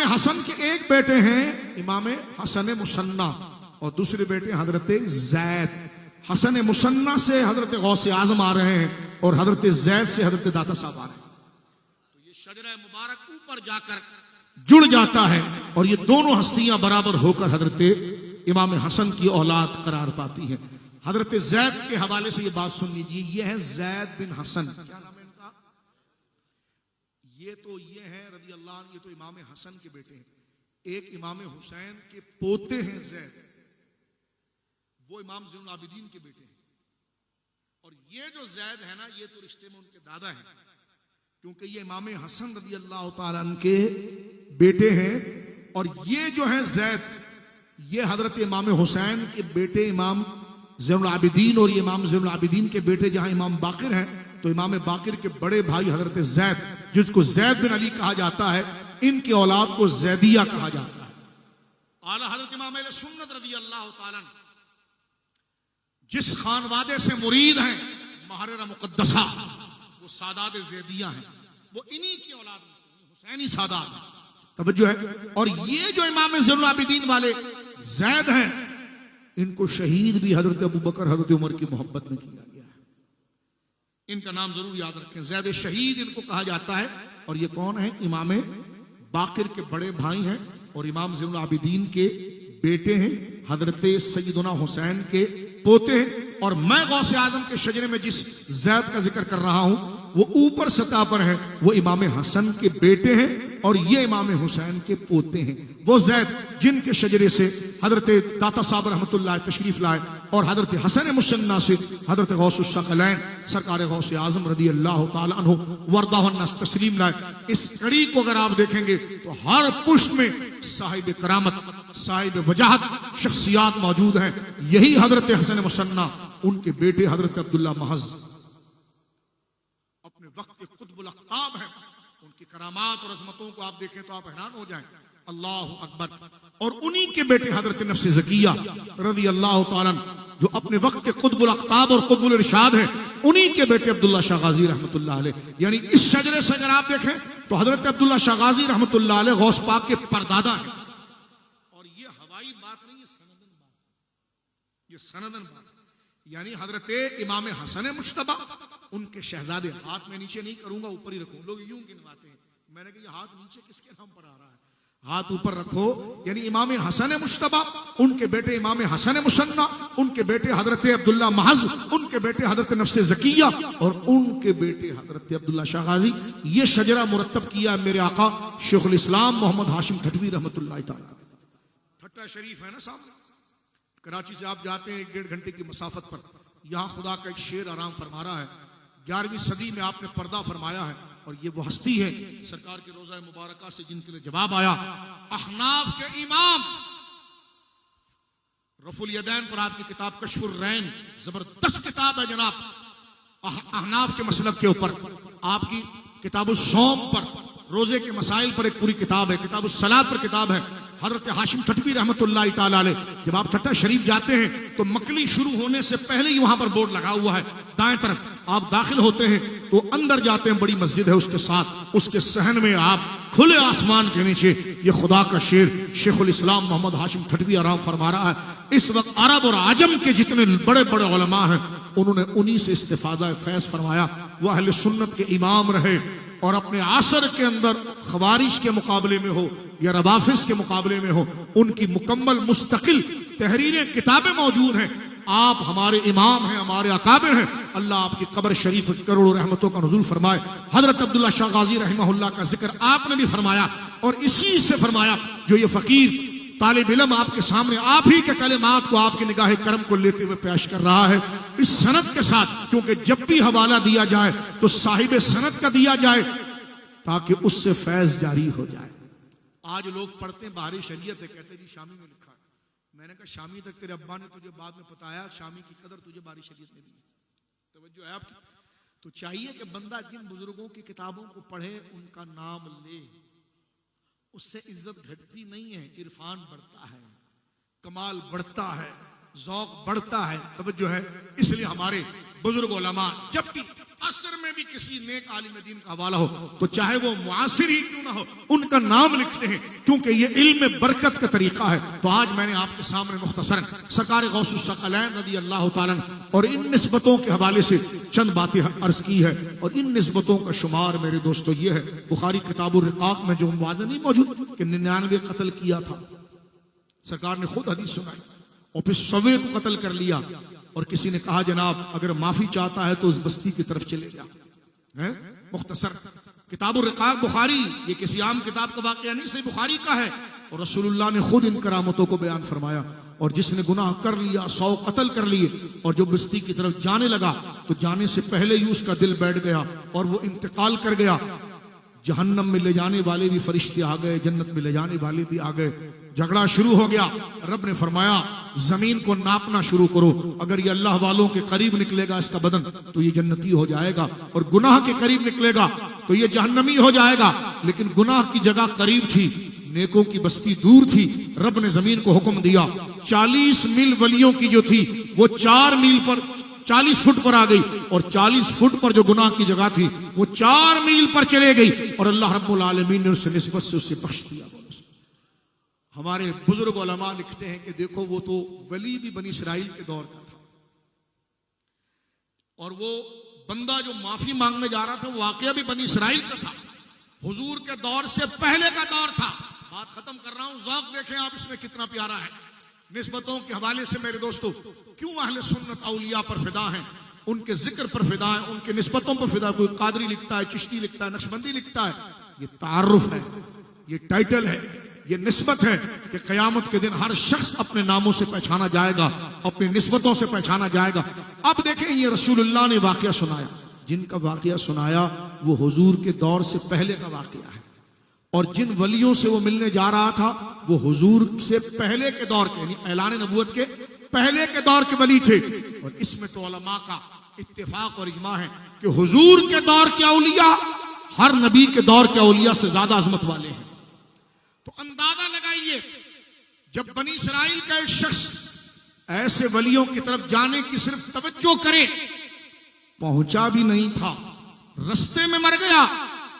حسن کے ایک بیٹے ہیں امام حسن مصنع اور دوسرے بیٹے حضرت زید. حسن مصنع سے حضرت غوث اعظم آ رہے ہیں اور حضرت زید سے حضرت داتا صاحب آ رہے ہیں. تو یہ شجرہ مبارک اوپر جا کر جڑ جاتا ہے اور یہ دونوں ہستیاں برابر ہو کر حضرت امام حسن کی اولاد قرار پاتی ہیں. حضرت زید کے حوالے سے یہ بات سن لیجیے. یہ ہے زید بن حسن. کیا نام ہے ان کا؟ یہ ہے رضی اللہ عنہ, یہ تو امام حسن کے بیٹے ہیں. ایک امام حسین کے پوتے ہیں زید, وہ امام زین العابدین کے بیٹے ہیں. اور یہ جو زید ہے نا, یہ تو رشتے میں ان کے دادا ہیں, کیونکہ یہ امام حسن رضی اللہ تعالیٰ عنہ کے بیٹے ہیں. اور یہ جو ہے زید, یہ حضرت امام حسین کے بیٹے امام زین العابدین, اور یہ امام زین العابدین کے بیٹے جہاں امام باقر ہیں تو امام باقر کے بڑے بھائی حضرت زید, جس کو زید بن علی کہا جاتا ہے, ان کی اولاد کو زیدیہ کہا جاتا ہے. اعلیٰ حضرت امام اہل سنت رضی اللہ تعالیٰ جس خانوادے سے مرید ہیں محررہ مقدسہ, وہ سادات زیدیہ ہیں, وہ انہی کی اولاد میں سے حسینی سادات. توجہ ہے. اور یہ جو امام زین العابدین والے زید ہیں, ان کو شہید بھی حضرت ابو بکر حضرت عمر کی محبت میں کیا گیا ہے. ان کا نام ضرور یاد رکھیں, زید شہید ان کو کہا جاتا ہے. اور یہ کون ہیں؟ امام باقر کے بڑے بھائی ہیں اور امام زین العابدین کے بیٹے ہیں, حضرت سیدنا حسین کے پوتے ہیں. اور میں غوث اعظم کے شجرے میں جس زید کا ذکر کر رہا ہوں وہ اوپر سطح پر ہے, وہ امام حسن کے بیٹے ہیں اور یہ امام حسین کے پوتے ہیں. وہ زید جن کے شجرے سے حضرت داتا صاحب رحمۃ اللہ تشریف لائے اور حضرت حسن مصنع سے حضرت غوث الثقلین سرکار غوث اعظم رضی اللہ تعالی عنہ وردہ الناس تسلیم لائے. اس کڑی کو اگر آپ دیکھیں گے تو ہر پشت میں صاحب کرامت, صاحب وجاہت شخصیات موجود ہیں. یہی حضرت حسن مصنع, ان کے بیٹے حضرت عبداللہ محض اپنے وقت کے قطب الاقطاب ہیں. ان کی کرامات اور عظمتوں کو آپ دیکھیں تو آپ حیران ہو جائیں. اللہ اکبر. اور انہی کے بیٹے حضرت نفس زکیہ رضی اللہ تعالیٰ جو اپنے وقت کے قطب الاقطاب اور قطب الارشاد ہیں, انہی کے بیٹے عبداللہ شاہ غازی رحمۃ اللہ علیہ. یعنی اس شجرے سے اگر آپ دیکھیں تو حضرت عبداللہ شاہ غازی رحمۃ اللہ علیہ غوث پاک کے پردادا ہیں. اور یہ ہوائی بات نہیں, یہ سندن بات, یہ سندن بات. یعنی حضرت امام حسن مجتبی, ان کے شہزادے, ہاتھ میں نیچے نہیں کروں گا, اوپر ہی رکھوں. لوگ یوں گنواتے ہیں, میں نے کہا یہ ہاتھ نیچے کس کے نام پر آ رہا ہے, ہاتھ اوپر رکھو. یعنی امام حسن مجتبی, ان کے بیٹے امام حسن مصنع, ان کے بیٹے حضرت عبداللہ محض, ان کے بیٹے حضرت نفس زکیہ اور ان کے بیٹے حضرت عبداللہ شاہ غازی. یہ شجرہ مرتب کیا میرے آقا شیخ الاسلام محمد ہاشم ٹھٹوی رحمۃ اللہ تعالی. ٹھٹہ شریف ہے نا صاحب, کراچی سے آپ جاتے ہیں 1.5 گھنٹے کی مسافت پر, یہاں خدا کا ایک شیر آرام فرما رہا ہے. 11ویں صدی میں آپ نے پردہ فرمایا ہے, اور یہ وہ ہستی ہے سرکار کے روضہ مبارکہ سے جن کے لیے جواب آیا. احناف کے امام, رفع الیدین پر آپ کی کتاب کشف الرین زبردست کتاب ہے جناب. احناف کے مسلک کے اوپر آپ کی کتاب الصوم پر, روزے کے مسائل پر ایک پوری کتاب ہے. کتاب الصلاۃ پر کتاب ہے حضرت ہاشم ٹھٹوی رحمۃ اللہ تعالی علیہ. جب آپ ٹھٹہ شریف جاتے ہیں تو مکلی شروع ہونے سے پہلے ہی وہاں پر بورڈ لگا ہوا ہے, دائیں طرف آپ داخل ہوتے ہیں تو اندر جاتے ہیں, بڑی مسجد ہے اس کے ساتھ, اس کے صحن میں آپ کھلے آسمان کے نیچے یہ خدا کا شیر شیخ الاسلام محمد ہاشم ٹھٹوی آرام فرما رہا ہے. اس وقت عرب اور عجم کے جتنے بڑے بڑے علماء ہیں انہوں نے انہی سے استفادہ فیض فرمایا. وہ اہل سنت کے امام رہے, اور اپنے عصر کے اندر خوارج کے مقابلے میں ہو یا روافض کے مقابلے میں ہو, ان کی مکمل مستقل تحریریں کتابیں موجود ہیں. آپ ہمارے امام ہیں, ہمارے اکابر ہیں. اللہ آپ کی قبر شریف کروڑوں رحمتوں کا نزول فرمائے. حضرت عبداللہ شاہ غازی رحمہ اللہ کا ذکر آپ نے بھی فرمایا, اور اسی سے فرمایا جو یہ فقیر طالب علم آپ کے سامنے آپ ہی کے کلمات کو آپ کی نگاہ کرم کو لیتے ہوئے پیش کر رہا ہے اس سند کے ساتھ, کیونکہ جب بھی حوالہ دیا جائے تو صاحب سند کا دیا جائے تاکہ اس سے فیض جاری ہو جائے. آج لوگ پڑھتے ہیں بہاری شریعت ہے, کہتے ہیں جی شامی میں لکھا ہے. میں نے کہا شامی تک تیرے ابا نے تجھے بعد میں بتایا, شامی کی قدر تجھے بہاری شریعت میں دی. توجہ ہے آپ کی. تو چاہیے کہ بندہ جن بزرگوں کی کتابوں کو پڑھے ان کا نام لے, اس سے عزت گھٹتی نہیں ہے, عرفان بڑھتا ہے, کمال بڑھتا ہے, ذوق بڑھتا ہے. توجہ ہے. اس لیے ہمارے بزرگ علماء جب بھی عصر میں بھی کسی نیک عالم دین کا حوالہ ہو تو چاہے وہ معاصر ہی کیوں نہ ہو ان کا نام لکھتے ہیں، کیونکہ یہ علم برکت کا طریقہ ہے۔ تو آج میں نے آپ کے سامنے مختصراً سرکار غوث الثقلین رضی اللہ تعالیٰ اور ان نسبتوں کے حوالے سے چند باتیں عرض کی ہے، اور ان نسبتوں کا شمار میرے دوستو یہ ہے، بخاری کتاب الرقاق میں جو موازنہ نہیں موجود کہ 99 قتل کیا تھا، سرکار نے خود حدیث سنائی، اور پھر 100 کو قتل کر لیا، اور کسی نے کہا جناب اگر معافی چاہتا ہے تو اس بستی کی طرف چلے جا۔ مختصر کتاب الرقاق بخاری، یہ کسی عام کتاب کا واقعہ نہیں، صحیح بخاری کا ہے، اور رسول اللہ نے خود ان کرامتوں کو بیان فرمایا۔ اور جس نے گناہ کر لیا 100 قتل کر لیے، اور جو بستی کی طرف جانے لگا تو جانے سے پہلے ہی اس کا دل بیٹھ گیا اور وہ انتقال کر گیا۔ جہنم میں لے جانے والے بھی فرشتے آ گئے، جنت میں لے جانے والے بھی آ گئے، جھگڑا شروع ہو گیا۔ رب نے فرمایا زمین کو ناپنا شروع کرو، اگر یہ اللہ والوں کے قریب نکلے گا اس کا بدن تو یہ جنتی ہو جائے گا، اور گناہ کے قریب نکلے گا تو یہ جہنمی ہو جائے گا۔ لیکن گناہ کی جگہ قریب تھی، نیکوں کی بستی دور تھی۔ رب نے زمین کو حکم دیا 40 میل ولیوں کی جو تھی وہ 4 میل پر 40 فٹ پر آ گئی، اور 40 فٹ پر جو گناہ کی جگہ تھی وہ 4 میل پر چلے گئی، اور اللہ رب العالمین نے اسے نسبت سے اسے بخش دیا۔ ہمارے بزرگ علماء لکھتے ہیں کہ دیکھو وہ تو ولی بھی بنی اسرائیل کے دور کا تھا، اور وہ بندہ جو معافی مانگنے جا رہا تھا وہ واقعہ بھی بنی اسرائیل کا تھا، حضور کے دور سے پہلے کا دور تھا۔ بات ختم کر رہا ہوں، ذوق دیکھیں آپ اس میں کتنا پیارا ہے۔ نسبتوں کے حوالے سے میرے دوستو کیوں اہل سنت اولیاء پر فدا ہیں، ان کے ذکر پر فدا ہیں، ان کے نسبتوں پر فدا۔ کوئی قادری لکھتا ہے، چشتی لکھتا ہے، نقشبندی لکھتا ہے، یہ تعارف ہے، یہ ٹائٹل ہے، یہ نسبت ہے کہ قیامت کے دن ہر شخص اپنے ناموں سے پہچانا جائے گا، اپنی نسبتوں سے پہچانا جائے گا۔ اب دیکھیں یہ رسول اللہ نے واقعہ سنایا، جن کا واقعہ سنایا وہ حضور کے دور سے پہلے کا واقعہ ہے، اور جن ولیوں سے وہ ملنے جا رہا تھا وہ حضور سے پہلے کے دور کے، یعنی اعلان نبوت کے پہلے کے دور کے ولی تھے۔ اور اس میں تو علماء کا اتفاق اور اجماع ہے کہ حضور کے دور کے اولیاء ہر نبی کے دور کے اولیاء سے زیادہ عظمت والے ہیں۔ تو اندازہ لگائیے جب بنی اسرائیل کا ایک شخص ایسے ولیوں کی طرف جانے کی صرف توجہ کرے، پہنچا بھی نہیں تھا، رستے میں مر گیا،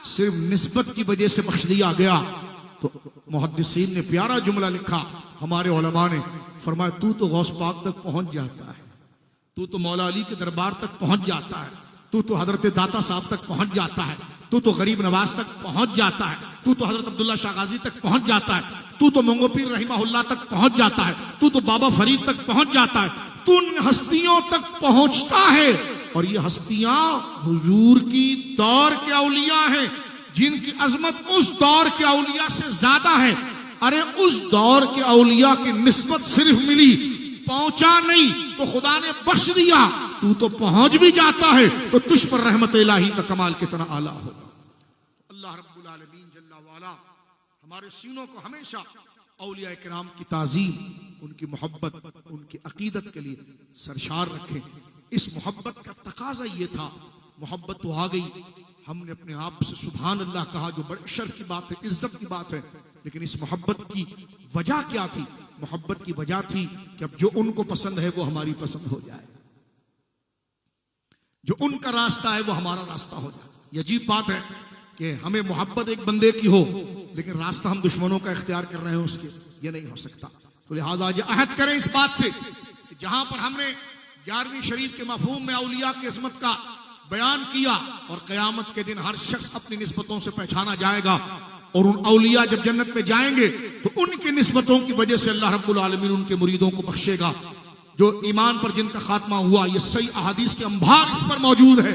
صرف نسبت کی وجہ سے بخش دیا گیا، تو محدثین نے پیارا جملہ لکھا، ہمارے علماء نے فرمایا تو غوث پاک تک پہنچ جاتا ہے، تو مولا علی کے دربار تک پہنچ جاتا ہے، تو حضرت داتا صاحب تک پہنچ جاتا ہے، تو غریب نواز تک پہنچ جاتا ہے، تو حضرت عبداللہ شاہ غازی تک پہنچ جاتا ہے، تو منگو پیر رحمہ اللہ تک پہنچ جاتا ہے، تو بابا فرید تک پہنچ جاتا ہے، تو ان ہستیوں تک پہنچتا ہے۔ اور یہ ہستیاں حضور کی دور کے اولیاء ہیں، جن کی عظمت اس دور کے اولیاء سے زیادہ ہے۔ ارے اس دور کے اولیاء کی نسبت صرف ملی، پہنچا نہیں تو خدا نے بخش دیا، تو پہنچ بھی جاتا ہے تو تجھ پر رحمت الہی کا کمال کتنا اعلیٰ ہوگا۔ اللہ رب العالمین جل وعلا ہمارے سینوں کو ہمیشہ اولیاء کرام کی تعظیم، ان کی محبت، ان کی عقیدت کے لیے سرشار رکھیں۔ اس محبت کا تقاضا یہ تھا، محبت تو آ گئی، ہم نے اپنے آپ سے سبحان اللہ کہا، جو بڑے شرف کی بات ہے، عزت کی بات ہے، لیکن اس محبت کی وجہ کیا تھی؟ محبت کی وجہ تھی کہ اب جو ان کو پسند ہے وہ ہماری پسند ہو جائے، جو ان کا راستہ ہے وہ ہمارا راستہ ہو جائے۔ یہ عجیب بات ہے کہ ہمیں محبت ایک بندے کی ہو لیکن راستہ ہم دشمنوں کا اختیار کر رہے ہیں اس کے، یہ نہیں ہو سکتا۔ تو لہٰذا یہ عہد کریں اس بات سے کہ جہاں پر ہم نے 11ویں شریف کے مفہوم میں اولیاء کی عظمت کا بیان کیا، اور قیامت کے دن ہر شخص اپنی نسبتوں سے پہچانا جائے گا، اور ان اولیاء جب جنت میں جائیں گے تو ان کی نسبتوں کی وجہ سے اللہ رب العالمین ان کے مریدوں کو بخشے گا، جو ایمان پر جن کا خاتمہ ہوا۔ یہ صحیح احادیث کے انبار اس پر موجود ہے،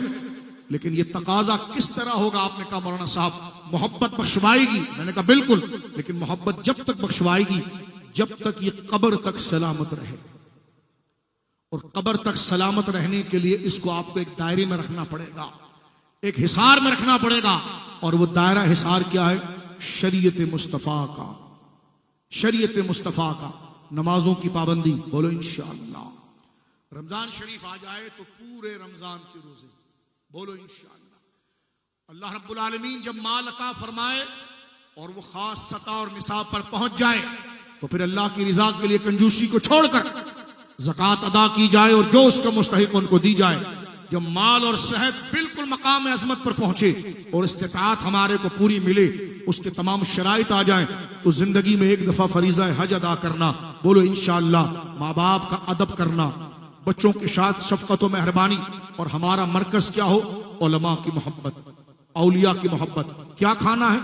لیکن یہ تقاضا کس طرح ہوگا؟ آپ نے کہا مولانا صاحب محبت بخشوائے گی، میں نے کہا بالکل، لیکن محبت جب تک بخشوائے گی جب تک یہ قبر تک سلامت رہے، اور قبر تک سلامت رہنے کے لیے اس کو آپ کو ایک دائرے میں رکھنا پڑے گا، ایک حصار میں رکھنا پڑے گا، اور وہ دائرہ حصار کیا ہے؟ شریعت مصطفیٰ کا، شریعت مصطفیٰ کا، نمازوں کی پابندی، بولو انشاءاللہ۔ رمضان شریف آ جائے تو پورے رمضان کے روزے، بولو انشاءاللہ۔ اللہ رب العالمین جب مال عطا فرمائے اور وہ خاص سطح اور نصاب پر پہنچ جائے تو پھر اللہ کی رضا کے لیے کنجوسی کو چھوڑ کر زکوٰۃ ادا کی جائے اور جو اس کا مستحق ان کو دی جائے۔ جب مال اور صحت بالکل مقام عظمت پر پہنچے اور استطاعت ہمارے کو پوری ملے، اس کے تمام شرائط آ جائیں، تو زندگی میں ایک دفعہ فریضہ حج ادا کرنا، بولو انشاءاللہ، ماں باپ کا ادب کرنا، بچوں کے ساتھ شفقت و مہربانی، اور ہمارا مرکز کیا ہو؟ علماء کی محبت، اولیاء کی محبت۔ کیا کھانا ہے؟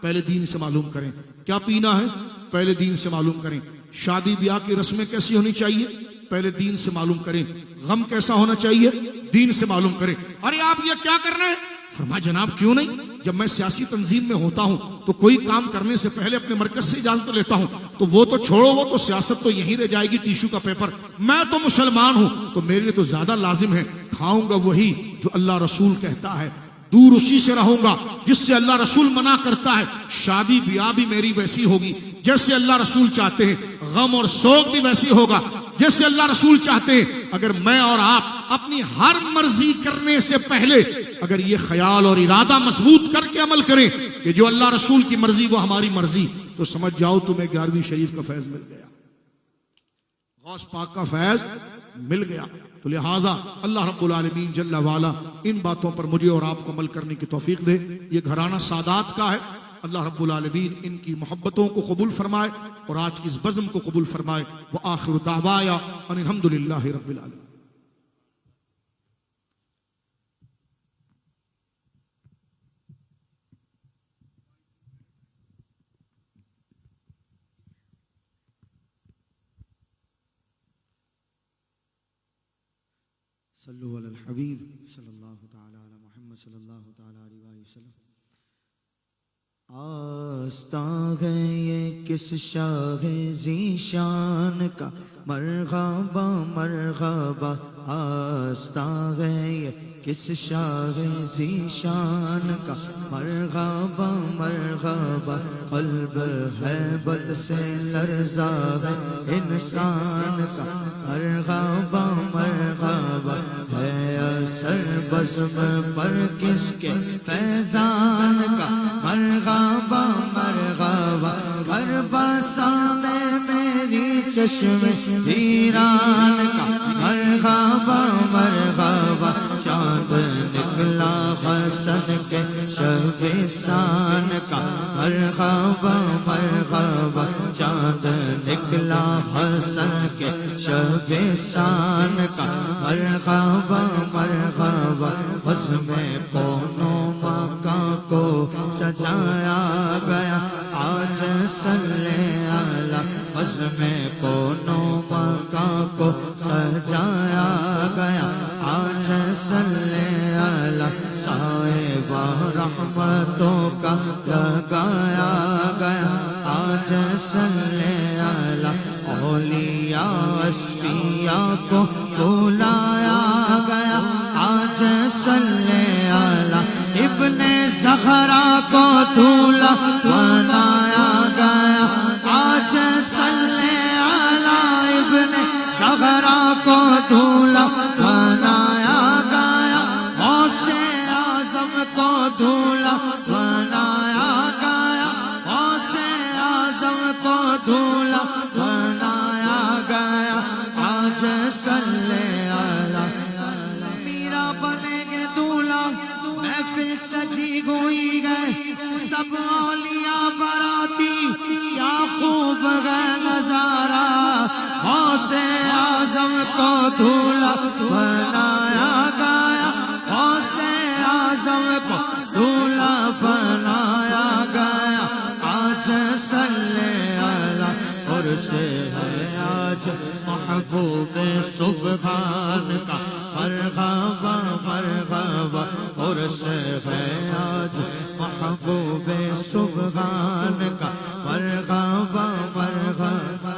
پہلے دین سے معلوم کریں۔ کیا پینا ہے؟ پہلے دین سے معلوم کریں۔ شادی بیاہ کی رسمیں کیسی ہونی چاہیے؟ پہلے دین سے معلوم کریں۔ غم کیسا ہونا چاہیے؟ دین سے معلوم کریں۔ ارے آپ یہ کیا کر رہے ہیں؟ فرمایا جناب کیوں نہیں، جب میں سیاسی تنظیم میں ہوتا ہوں تو کوئی کام کرنے سے پہلے اپنے مرکز سے اجازت لیتا ہوں، تو وہ تو چھوڑو، وہ تو سیاست تو یہیں رہ جائے گی، ٹیشو کا پیپر۔ میں تو مسلمان ہوں، تو میرے لیے تو زیادہ لازم ہے، کھاؤں گا وہی جو اللہ رسول کہتا ہے، دور اسی سے رہوں گا جس سے اللہ رسول منع کرتا ہے۔ شادی بیاہ بھی میری ویسی ہوگی جیسے اللہ رسول چاہتے ہیں، غم اور سوگ بھی ویسی ہوگا جیسے اللہ رسول چاہتے ہیں۔ اگر میں اور آپ اپنی ہر مرضی کرنے سے پہلے اگر یہ خیال اور ارادہ مضبوط کر کے عمل کریں کہ جو اللہ رسول کی مرضی وہ ہماری مرضی، تو سمجھ جاؤ تمہیں 11ویں شریف کا فیض مل گیا، غوث پاک کا فیض مل گیا۔ تو لہٰذا اللہ رب العالمین جل وعلا ان باتوں پر مجھے اور آپ کو عمل کرنے کی توفیق دے۔ یہ گھرانہ سادات کا ہے، اللہ رب العالمین ان کی محبتوں کو قبول فرمائے اور آج کی اس بزم کو قبول فرمائے۔ وآخر دعوایا ان الحمدللہ رب العالمین۔ صلو علی الحبیب صلی اللہ تعالی علی محمد صلی اللہ تعالی علیہ وآلہ وسلم۔ آستاں ہے یہ کس شاہ ذیشان کا، مرحبا مرحبا۔ آستاں ہے یہ کس شاہ ذیشان کا، مرحبا مرحبا۔ قلب ہے بد سے لرزا ہے انسان کا، مرحبا مرحبا۔ ہے اثر بزم پر کس کے فیضان کا، مرحبا مرحبا۔ گھر بسانے میری چشم ویران کا، مرحبا مرحبا۔ چاند نکلا حسن کے شبستان کا، مرحبا مرحبا۔ چاند نکلا حسن کے شبستان کا، مرحبا مرحبا۔ بزم کونوں مکہ کو سجایا گیا، آج صلی اللہ۔ بزم کونوں مکہ کو سجایا گیا، آج صلی اللہ۔ صاحبہ رحمتوں کا لگایا گیا، آج صلی اللہ۔ اولیاء اصفیاء کو بلایا گیا، آج صلی اللہ۔ ابن زہرا کو دولہا بنایا گیا، آج صلی اللہ۔ ابن زہرا کو دولہا بنایا گیا، غوث اعظم کو دولہا بنایا گیا، غوث اعظم کو دولہا بنایا گیا، آج صلی اللہ۔ میرا بنے گے دولہا، محفل سجی ہوئی ہے، سب اولیاء باراتی، کیا خوب ہے نظارہ۔ غوث اعظم کو دولہا بنایا گیا، غوث اعظم کو دولہا بنایا گیا، آج صلی اللہ۔ اور سے ہے آج محبوب سبحان کا، مرحبا مرحبا۔ اور سے ہے آج محبوب سبحان کا، مرحبا مرحبا۔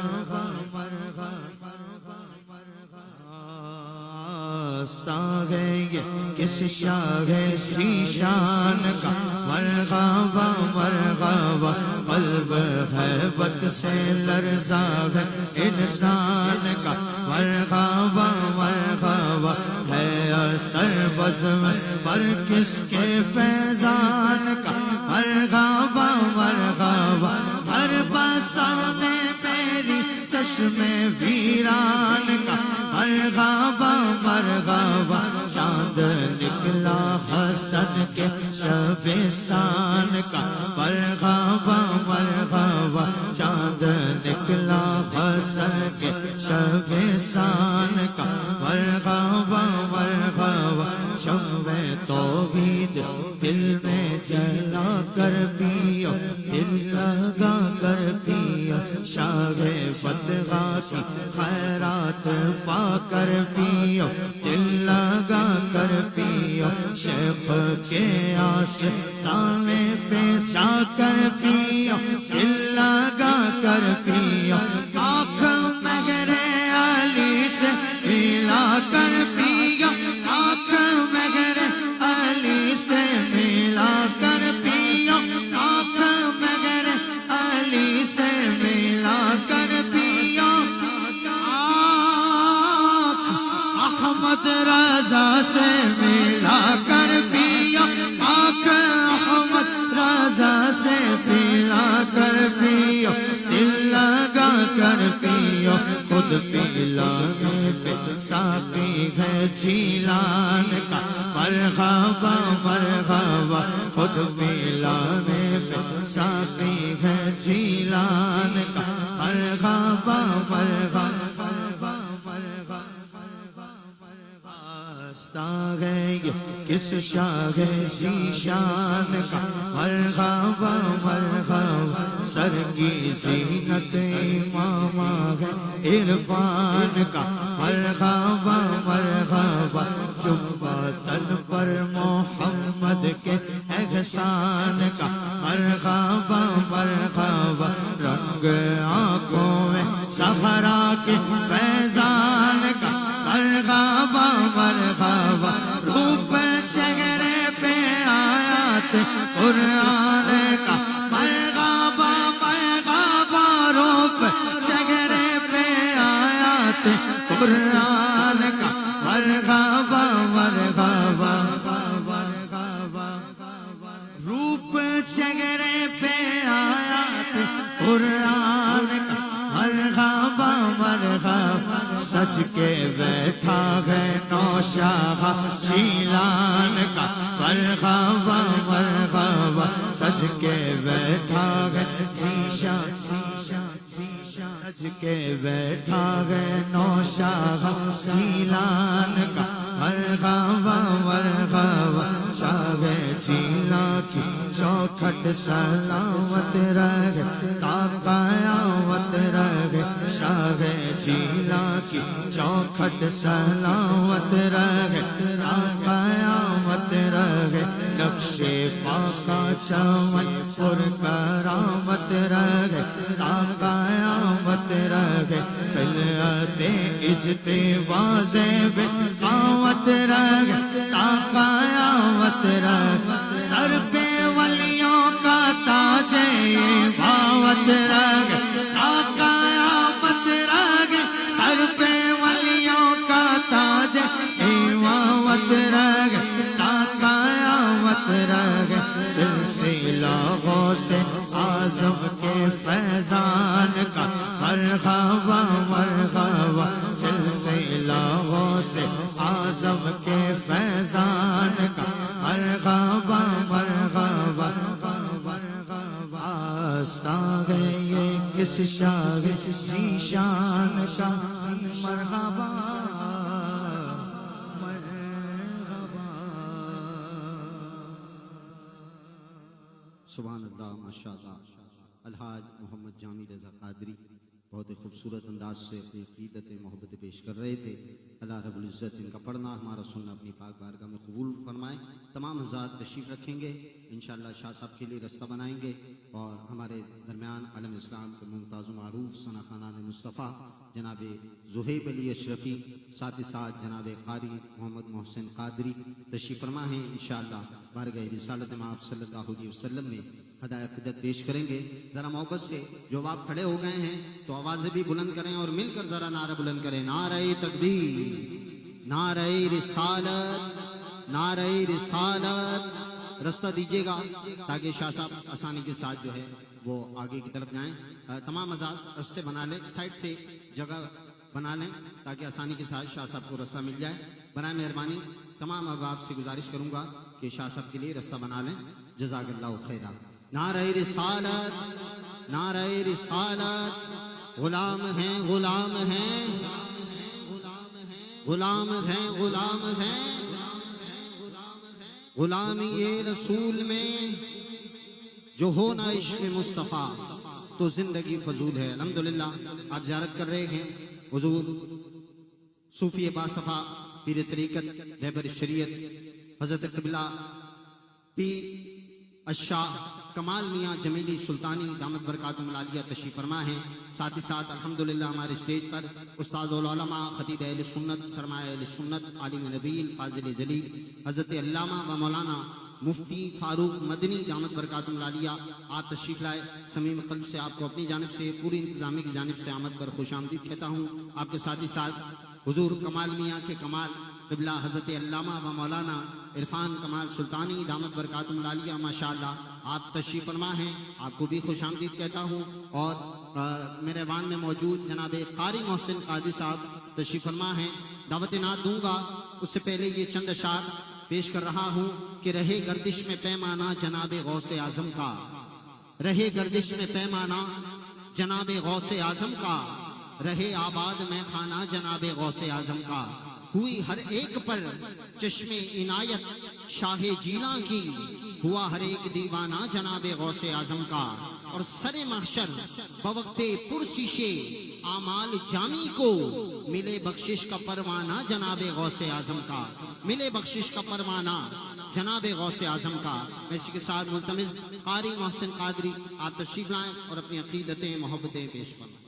آستاں ہے یہ کس شاہ ذیشان کا، مرحبا مرحبا۔ قلب ہے بد سے لرزا ہے انسان کا، مرحبا مرحبا۔ ہے اثر بزم پر کس کے فیضان کا، مرحبا مرحبا۔ ہر سامنے میری چشم ویران کا مرغابا مرغابا چاند نکلا حسن کے شبستان کا مرغابا مرغابا چاند نکلا حسن کے شبستان کا مرغابا مرغابا شمع توحید دل میں جلا کر پیو دل لگا کر پیو شاہ فتح کی خیرات پا کر پیو دل لگا کر پیو شیخ کے آستانے پہ جا کر پیو دل لگا کر پیو آنکھ مگر علی سے ملا کر پیو آنکھ مگر علی سے ملا کر پیو آنکھ مگر علی سے ملا کر پیو آنکھ احمد رضا سے ملا کر پیو آنکھ احمد رضا سے ملا کر پیو دل لگا کر پیو خود پلانے پہ ساقی ہے جیلان کا مرحبا مرحبا خود پلانے پہ ساقی ہے جیلان کا مرحبا مرحبا کس شاہ ذیشان کا مرحبا مرحبا سر کی زینت امام ہے عرفان کا مرحبا مرحبا جبہ تن پر محمد کے احسان کا مرحبا مرحبا رنگ آنکھوں میں زہرا کے فیضان کا مرحبا مرحبا روپ چہرے پہ آیات قرآن کا مرحبا مرحبا روپ چہرے پہ آیات قرآن کا مرحبا مرحبا روپ چہرے پہ آیات قرآن کا مرحبا مرحبا سج کے بیٹھا ہے نوشاہ جیلان کا مرحبا مرحبا سج کے بیٹھا ہے سج کے بیٹھا ہے نوشاہ جیلان کا مرحبا مرحبا شاہ جیلان کی چوکھٹ سلامت رہے تا قیامت رہے شاہ جیلان کی چوکھٹ سلامت رہے تا قیامت رہے نقش پاکا چمن پر کرامت رہے تا قیامت رہے خلعت اجتباز بقامت رہے تا قیامت رہے سر پہ ولیوں کا تاج بھاوت رہے تا قیامت رہے سر پہ ولیوں کا تاج امامت رہے تا قیامت رہے سلسلہ غوث اعظم کے فیضان کا مرحبا مرحبا سلسلہ غوث اعظم کے فیضان کا مرحبا مرحبا آستان ہے یہ کس شاہ ذیشان کا مرحبا سبحان اللہ ماشاءاللہ الحاج محمد جامی رضا قادری بہت ہی خوبصورت انداز سے اپنی عقیدت محبت پیش کر رہے تھے. اللہ رب العزت ان کا پڑھنا ہمارا سننا اپنی پاک بارگاہ میں قبول فرمائے. تمام حضرات تشریف رکھیں گے انشاءاللہ شاہ صاحب کے لیے رستہ بنائیں گے اور ہمارے درمیان عالم اسلام کے ممتاز و معروف ثنا خانان مصطفیٰ جناب زہیب علی اشرفی ساتھ ہی ساتھ جناب قاری محمد محسن قادری تشریف فرما ہیں. انشاءاللہ بارگاہ رسالت مآب صلی اللہ علیہ وسلم میں ہدایت خدمت پیش کریں گے. ذرا محبت سے جو آپ کھڑے ہو گئے ہیں تو آوازیں بھی بلند کریں اور مل کر ذرا نعرہ بلند کریں. نعرہ تکبیر، نعرہ رسالت، نعرہ رسالت. رستہ دیجیے گا تاکہ شاہ صاحب آسانی کے ساتھ جو ہے وہ آگے کی طرف جائیں. تمام حضرات رستے بنا لیں, سائڈ سے جگہ بنا لیں تاکہ آسانی کے ساتھ شاہ صاحب کو رستہ مل جائے. برائے مہربانی تمام احباب سے گزارش کروں گا کہ شاہ صاحب کے لیے رستہ بنا لیں. جزاک اللہ خیرہ. نعرہ رسالت, نعرہ رسالت. غلام ہیں غلام ہیں غلام ہیں غلام ہیں غلامی یہ رسول میں جو ہو نہ عشق مصطفیٰ تو زندگی فضول ہے. الحمدللہ آپ زیارت کر رہے ہیں حضور صوفی باصفا پیر طریقت رہبر شریعت حضرت قبلہ پی الشاہ کمال میاں جمیلی سلطانی دامت برکاتہم العالیہ تشریف فرما ہیں. ساتھ ہی ساتھ الحمدللہ ہمارے اسٹیج پر استاذ العلماء خطیب اہل سنت سرمایہ اہل سنت عالم نبیل فاضل جلیل حضرت علامہ و مولانا مفتی فاروق مدنی دامت برکاتہم العالیہ آپ تشریف لائے. صمیم قلب سے آپ کو اپنی جانب سے پوری انتظامیہ کی جانب سے آمد پر خوش آمدید کہتا ہوں. آپ کے ساتھ ہی ساتھ حضور کمال میاں کے کمال قبلہ حضرت علامہ و مولانا عرفان کمال سلطانی دامت برکاتہم العالیہ ماشاءاللہ آپ تشریف فرما ہیں. آپ کو بھی خوش آمدید کہتا ہوں. اور میرے ایوان میں موجود جناب قاری محسن قادری صاحب تشریف فرما ہیں. دعوت نعت دوں گا, اس سے پہلے یہ چند اشعار پیش کر رہا ہوں کہ رہے گردش میں پیمانہ جناب غوث اعظم کا, رہے گردش میں پیمانہ جناب غوث اعظم کا, رہے آباد میں خانہ جناب غوث اعظم کا, ہوئی ہر ایک پر چشم عنایت شاہ جیلاں کی, ہوا ہر ایک دیوانہ جناب غوث اعظم کا, اور سر محشر بوقت پرسشے اعمال جامی کو ملے بخشش کا پروانہ جناب غوث اعظم کا, ملے بخشش کا پروانہ جناب غوث اعظم کا. میں اسی کے ساتھ ملتمس قاری محسن قادری آپ تشریف لائیں اور اپنی عقیدتیں محبتیں پیش فرمائیں.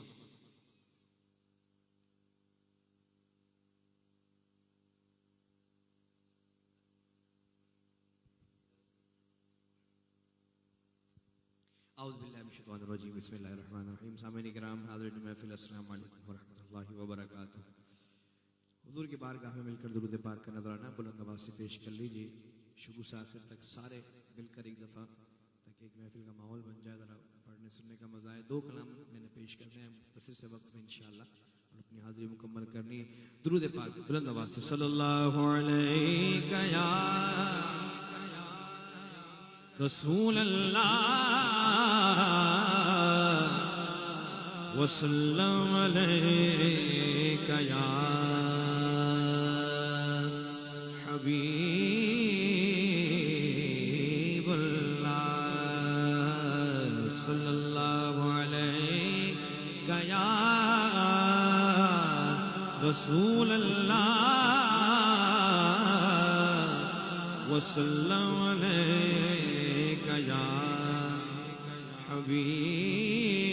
اعوذ باللہ من الشیطان الرجیم بسم اللہ الرحمن الرحیم. سامعین کرام حاضرین محفل السلام علیکم ورحمۃ اللہ وبرکاتہ. حضور کی بارگاہ میں مل کر درود پاک کا نذرانہ بلند آواز سے پیش کر لیجئے. شروع سے آخر تک سارے مل کر ایک دفعہ تاکہ ایک محفل کا ماحول بن جائے, ذرا پڑھنے سننے کا مزہ ہے. 2 کلام میں نے پیش کرنے ہیں مختصر سے وقت میں انشاءاللہ, اور اپنی حاضری مکمل کرنی ہے. درود پاک بلند آواز سے صلی اللہ علیہ یا رسول اللہ وسلم علیک یا حبیب اللہ صلی اللہ علیک یا رسول اللہ وسلم علیک یا حبیب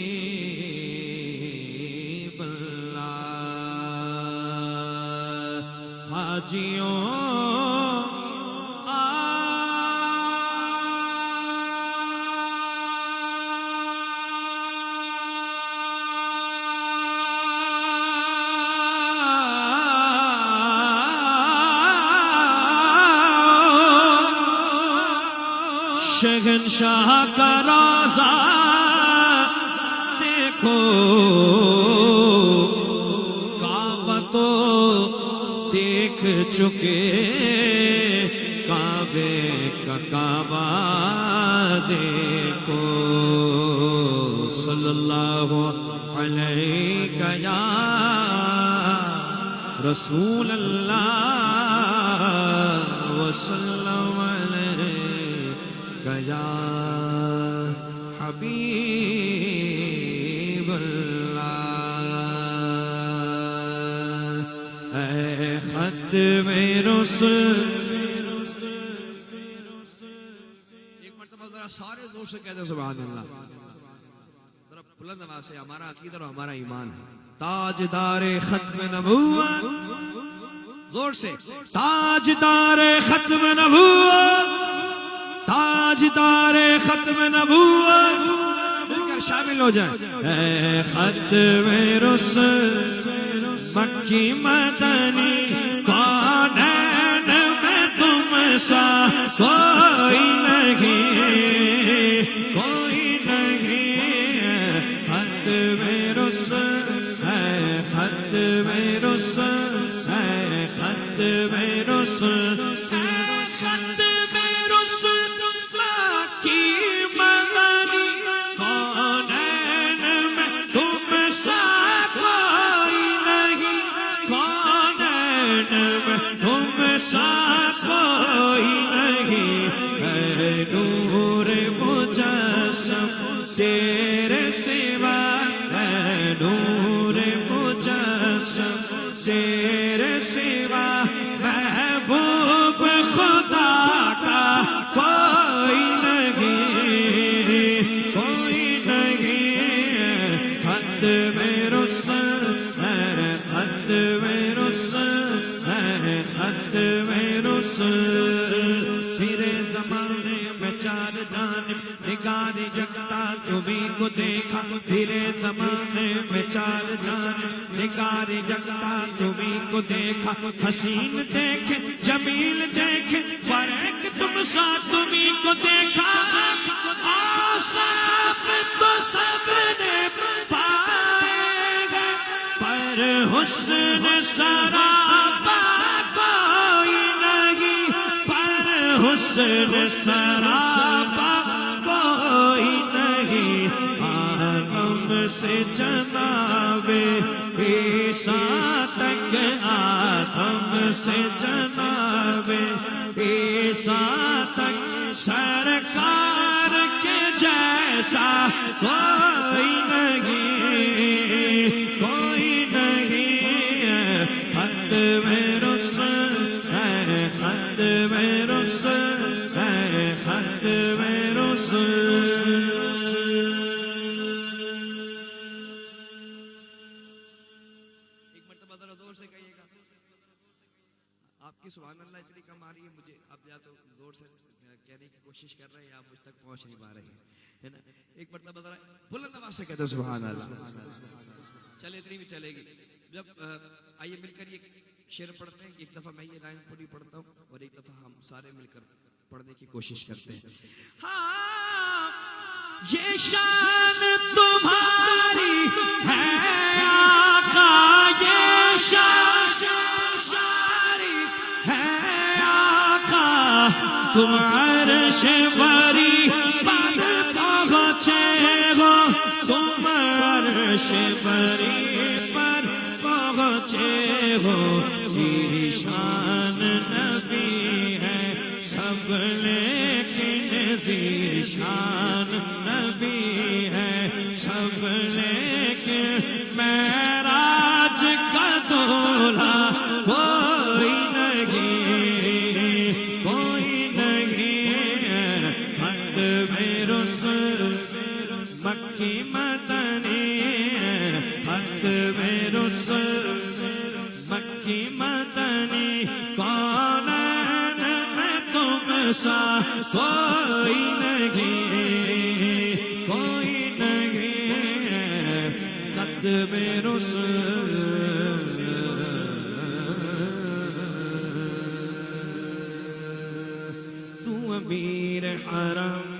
اللہ. حاجیوں شہنشاہ کا روضہ دیکھو, کعبہ تو دیکھ چکے, کعبے کا کعبہ دیکھو. صلی اللہ علیہ یا رسول اللہ وسلم علیہ یا حبیب اللہ. اے ختم رسل, ایک مرتبہ ذرا سارے زور سے کہتے ہیں سبحان اللہ, ذرا بلند آواز سے. ہمارا عقیدہ اور ہمارا ایمان ہے. تاجدار ختم نبوت, زور سے, تاجدار ختم نبوت, تاجدار ختم نبوت, مل کر شامل ہو جائیں. اے ختم رسل مکی مدنی, کونین میں تم سا کوئی نہیں, کوئی نہیں. تمہیں کو دیکھا پھرے زمانے میں چار جان نگار جگتا تمہیں کو دیکھا حسین دیکھے جمیل دیکھے ورق تم سا تمہیں کو دیکھا آصاف تو سب نے پائے گا پر حسن سراپا کوئی نہیں پر حسن سراپا کوئی نہیں آدم سے جناب عیسیٰ تک آدم سے جناب عیسیٰ تک سرکار کے جیسا کوئی نہیں کوئی نہیں خط میں رسل ہے خط میں رسل ہے خط میں رسل ایک مرتبہ ذرا زور سے کہیے گا آپ کی سبحان اللہ اتنی کم آ رہی ہے مجھے اب یا تو زور سے کہنے کی کوشش کر رہے ہیں یا مجھ تک پہنچ نہیں پا رہے ہیں ہے نا ایک مرتبہ ذرا بلند آواز سے کہتے ہیں سبحان اللہ چلے اتنی بھی چلے گی جب آئیے مل کر یہ شعر پڑھتے ہیں ایک دفعہ میں یہ لائن پوری پڑھتا ہوں اور ایک دفعہ ہم سارے مل کر پڑھنے کی کوشش کرتے ہیں ہاں یہ شان تمہاری ہے آقا یہ شان ہے آقا تم عرش بری پر پہنچے ہو تم عرش بری پر پہنچے ہو تیری شان نبی ہے سب لیکن ذیشان نبی ہے سب لیکن معراج کا دولہا کوئی نہیں کوئی نہیں خط میں رسل مکی مدنی خط میں رسل مکی مدنی کون میں تم سا کوئی نہیں کوئی نہیں خط میں رسل تو امیر حرم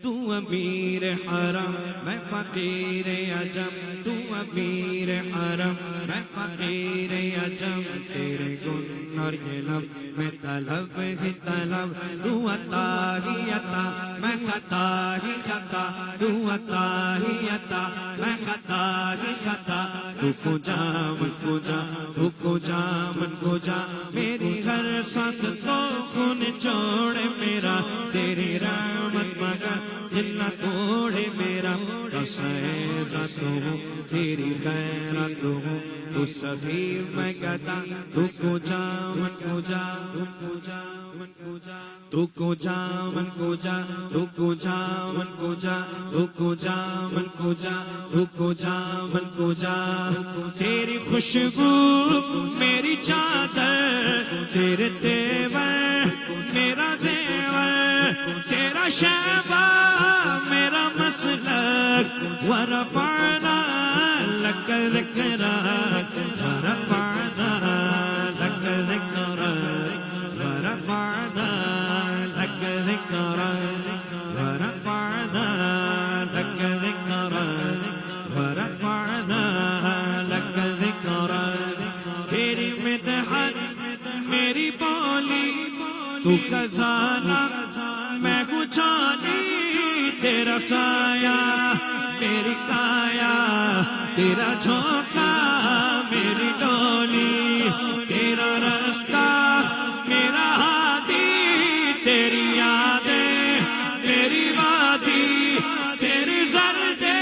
تو امیر حرم میں فقیر عجم تو امیر حرم میں فقیر عجم تیرے گن اور یہ لب میں طلب ہی طلب تو عطا ہی عطا میں خطا ہی خطا تو عطا ہی عطا میں خطا ہی خطا تو کو جا من کو جا تو کو جا من کو جا میری ہر سانس کو خون چھوڑے میرا تیری رحمت مگر دل نہ توڑے میرا کسیزہ تو ہوں تیری خیرات ہوں تو سبھی میں گدا تو کو جا من کو جا تو کو جا من کو جا تو کو جا من کو جا تو کو جا من کو جا تو کو جا من کو جا تو کو جا من کو جا تیری خوشبو میری چادر تیرے تیور میرا زیور تیرا شہبہ میرا مسلک ورفعنا لک ذکرک ورفعنا لک ذکرک ورفعنا لک ذکرک ورفعنا لک ذکرک ورفعنا لک ذکرک تیری مدحت میری بولی تو خزانہ میں ہوں جانی تیرا سایہ میری سایہ تیرا جھونکا میری ڈولی تیرا رستہ میرا ہادی تیری یادیں میری وادی تیری زردے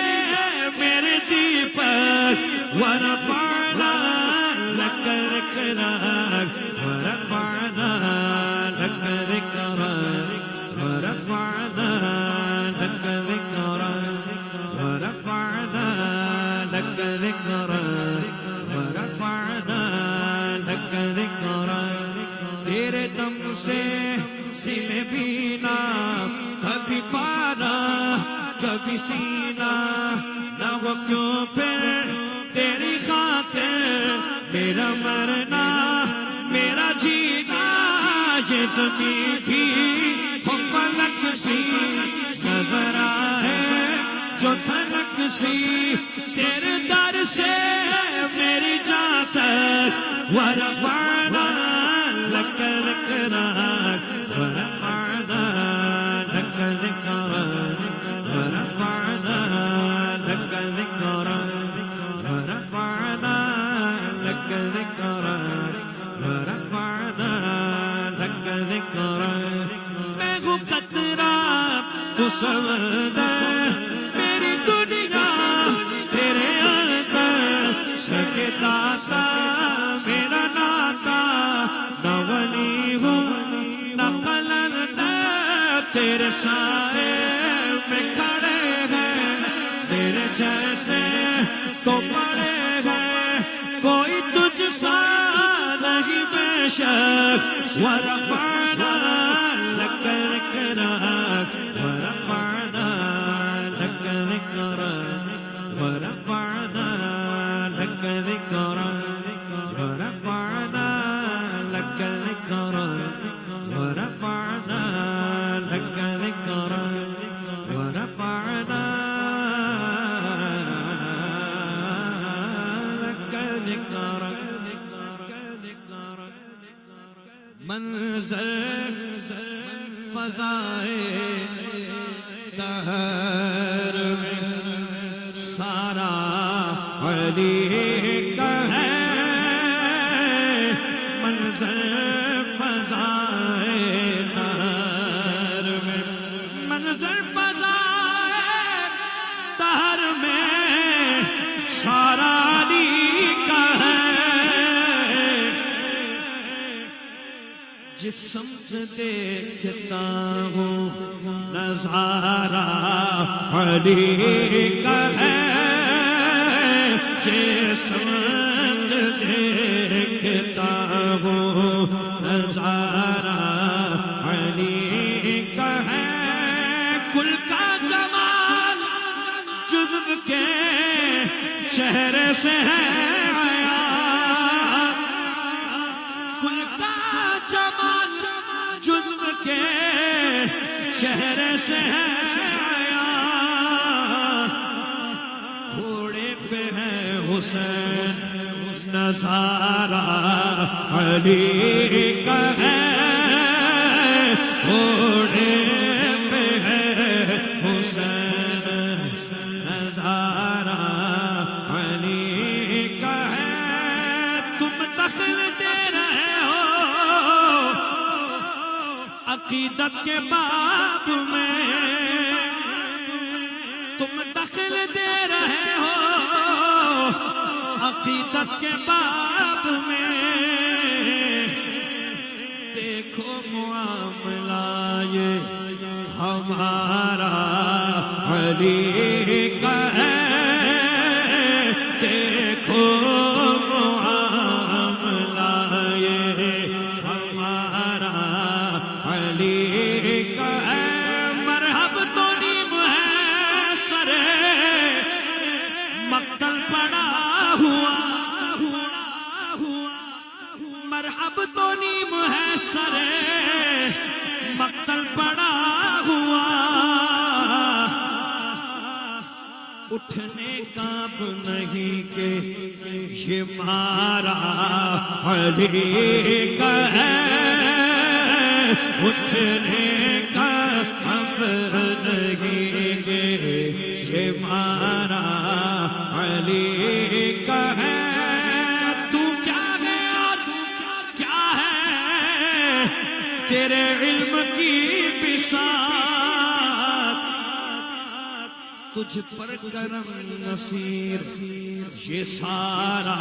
میرے دیپک ورفعنا لک ذکرک ورفعنا لک ذکرک ورفعنا لك ذكرك ورفعنا لك ذكرك ورفعنا لك ذكرك تیرے دم سے دل بینا کبھی فارغ بھی سینہ نہ ہو کیوں پھر تیری خاطر میرا مرنا میرا جینا یہ زمین بھی ہو فلک سی نظر آئے جو دھڑک سی تیرے در سے میری جان تک ورفعنا لک ذکرک ورفعنا لک ذکرک ورفعنا لک ذکرک ورفعنا لک ذکرک ورفعنا لک ذکرک میں ہوں قطرہ تو سمندر میری دنیا تیرے اندر سکے داتا میرا ناتا نہ ولی ہوں نہ قلندر تیرے سائے میں کھڑے ہیں تیرے جیسے تو پڑے ہیں کوئی تجھ سا نہیں بے شک ورفعنا لک ذکرک ورفعنا لک ذکرک ورفعنا لک ذکرک ورفعنا لک ذکرک ورفعنا لک ذکرک ورفعنا لک ذکرک منظر فضائے دہر میں سارا علی کا ہے منظر فضائے دہر میں منظر فضائے دہر میں سارا علی کا ہے جس سمت دیکھتا ہوں نظارہ علی کا ہے جس سمت دیکھتا ہوں نظارہ علی کا ہے کل کا جمال جزو کے چہرے سے ہے کل کا جمال جزو کے چہرے سے ہے گھوڑے پہ ہے حسین نظارہ علی کا ہے گھوڑے پہ ہے حسین نظارہ علی کا ہے تم دخل دے رہے ہو عقیدت کے باب میں تم دخل دے رہے ہو عقیدت کے باب میں دیکھو معاملہ یہ ہمارا علی کا ہے دیکھو معاملہ یہ ہمارا علی کا ہے مرحب تو نیم ہے سرے مقتل پڑا ہوا مرحب تو نیم ہے سرے مقتل پڑا ہوا اٹھنے کا اب نہیں کہ یہ مارا علی کا ہے اٹھنے کا اب نہیں کہ یہ مارا علی کا ہے تو کیا ہے اور کیا ہے تیرے علم کی بساط تجھ پر کرم نصیر یہ سارا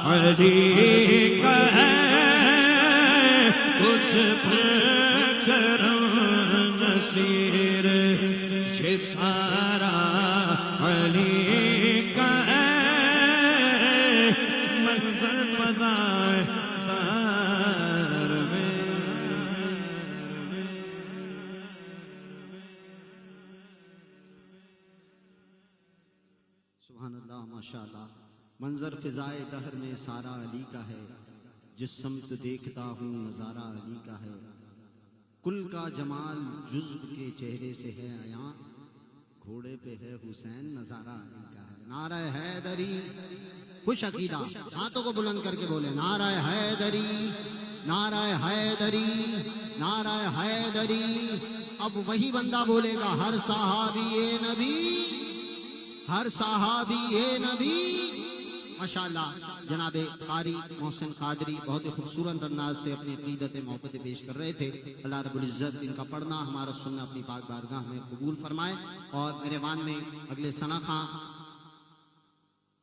علی کا ہے تجھ پر کرم نصیر یہ سارا علی کا ہے منظر فضائے دار میں سبحان اللہ ماشاء اللہ. منظر فضائے دہر میں سارا علی کا ہے، جس سمت دیکھتا ہوں نظارہ علی کا ہے. کل کا جمال جزو کے چہرے سے ہے عیاں، گھوڑے پہ ہے حسین نظارہ علی کا ہے. نعرہ حیدری، خوش عقیدہ ہاتھوں کو بلند کر کے بولے نعرہ حیدری، نعرہ حیدری، نعرہ حیدری. اب وہی بندہ بولے گا ہر صحابی نبی، ہر صحابی نبی. ماشاءاللہ جناب قاری محسن قادری بہت ہی خوبصورت انداز سے اپنی عقیدت محبت پیش کر رہے تھے. اللہ رب العزت ان کا پڑھنا ہمارا سننا اپنی پاک بارگاہ میں قبول فرمائے. اور میرے وان میں اگلے ثنا خاں،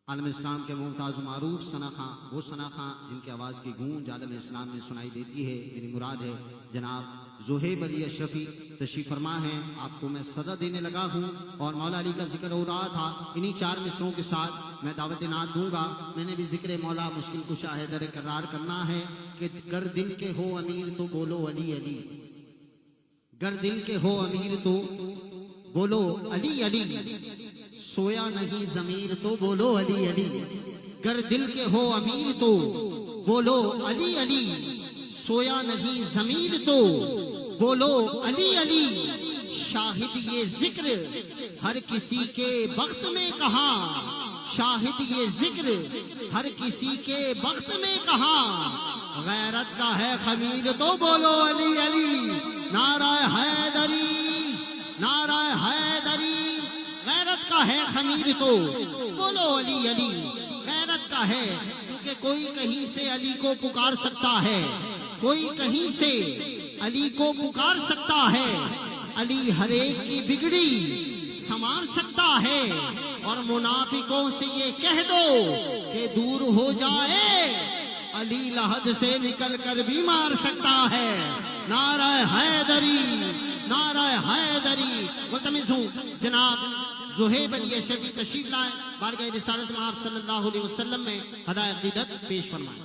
عالم اسلام کے ممتاز و معروف ثنا خاں، وہ ثنا خاں جن کی آواز کی گونج عالم اسلام میں سنائی دیتی ہے. میری مراد ہے جناب زہیب علی اشرفی تشریف فرما ہیں. آپ کو میں صدا دینے لگا ہوں اور مولا علی کا ذکر ہو رہا تھا. انہی 4 مصروں کے ساتھ میں دعوت نعت دوں گا. میں نے بھی ذکر مولا مشکل کشا حیدر قرار کرنا ہے کہ گر دل کے ہو امیر تو بولو علی علی، گر دل کے ہو امیر تو بولو علی علی، سویا نہیں ضمیر تو بولو علی علی. گر دل کے ہو امیر تو بولو علی علی، سویا نہیں ضمیر تو بولو علی علی. شاہد یہ ذکر ہر کسی کے بخت میں کہا، شاہد یہ ذکر ہر کسی کے بخت میں کہا. غیرت کا ہے خمیر تو بولو علی علی. نعرہ حیدری، نعرہ حیدری. غیرت کا ہے خمیر تو بولو علی علی. غیرت کا ہے کیونکہ کوئی کہیں سے علی کو پکار سکتا ہے، کوئی کہیں سے علی کو پکار سکتا ہے. علی ہر ایک کی بگڑی سنوار سکتا ہے. اور منافقوں سے یہ کہہ دو کہ دور ہو جائے، علی لحد سے نکل کر بھی مار سکتا ہے. نعرہ حیدری، نعرہ حیدری. ملتمس ہوں جناب زہیب علی اشرفی تشریف لائیں، بارگاہ رسالت میں آپ صلی اللہ علیہ وسلم میں ہدایت عقیدت پیش فرمائیں.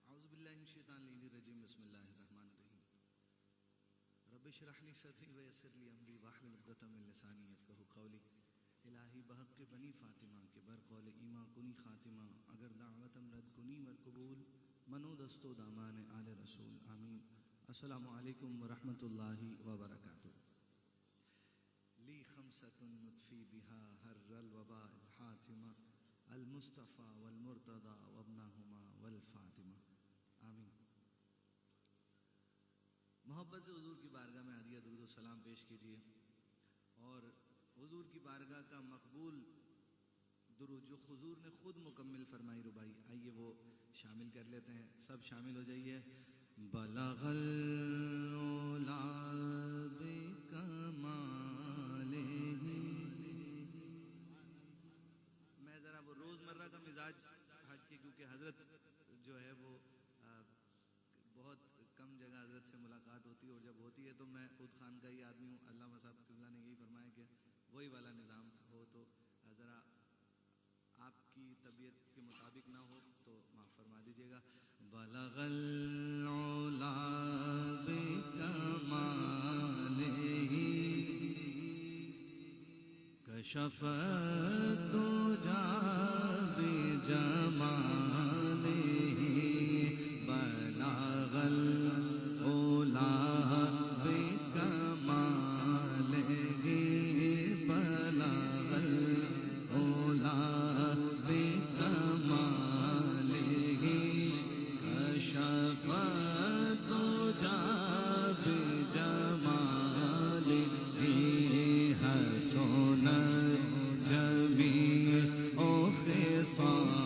اعوذ باللہ من الشیطان الرجیم. بسم اللہ الرحمن الرحیم. رب اشرح لی صدری ویسر لی امری واحلل عقدۃ من لسانی یفقہوا قولی. الہی بحق بنی فاطمہ کے بر قول ایما کنی خاتمہ، اگر دعوتم رد کنی ور قبول، منو دستو دامان آل رسول. آمین. السلام علیکم ورحمۃ اللہ وبرکاتہ. لی خمسۃ نطفی بہا حر الوباء الحاتمہ، المصطفیٰ والمرتضیٰ وابنہما والفاطمہ. آمین. محبت سے حضور کی بارگاہ میں ہدیہ درود و سلام پیش کیجیے اور حضور کی بارگاہ کا مقبول درود جو حضور نے خود مکمل فرمائی ربائی، آئیے وہ شامل کر لیتے ہیں. سب شامل ہو جائیے. بلغ العلا بکمالہ. میں ذرا وہ روزمرہ کا مزاج ہٹ کے، کیونکہ حضرت جو ہے وہ بہت کم جگہ حضرت سے ملاقات ہوتی ہے، اور جب ہوتی ہے تو میں خود خان کا ہی آدمی ہوں. علامہ صاحب قبلہ نے یہی فرمایا کہ وہی والا نظام ہو، تو ذرا آپ کی طبیعت کے مطابق نہ ہو تو معاف فرما دیجیے گا. بلغ العلا بکمالہ کشف الدجی بجمالہ. بلغ العلا بکمالہ، بلغ العلا بکمالہ. کشف الدجی بجمالہ، حسن جمیع خصالہ،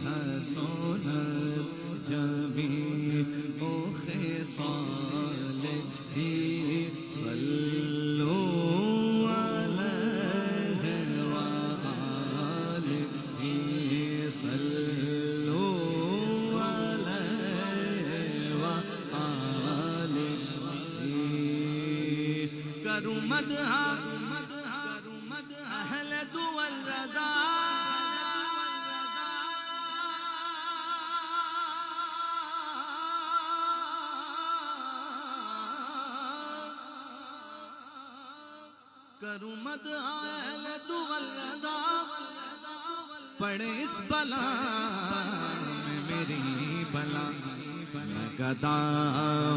حسن جمیع کروں مدح اہل دول رضا کروں مدح اہل دول رضا پڑے اس بلا میں میری بلا میں گدا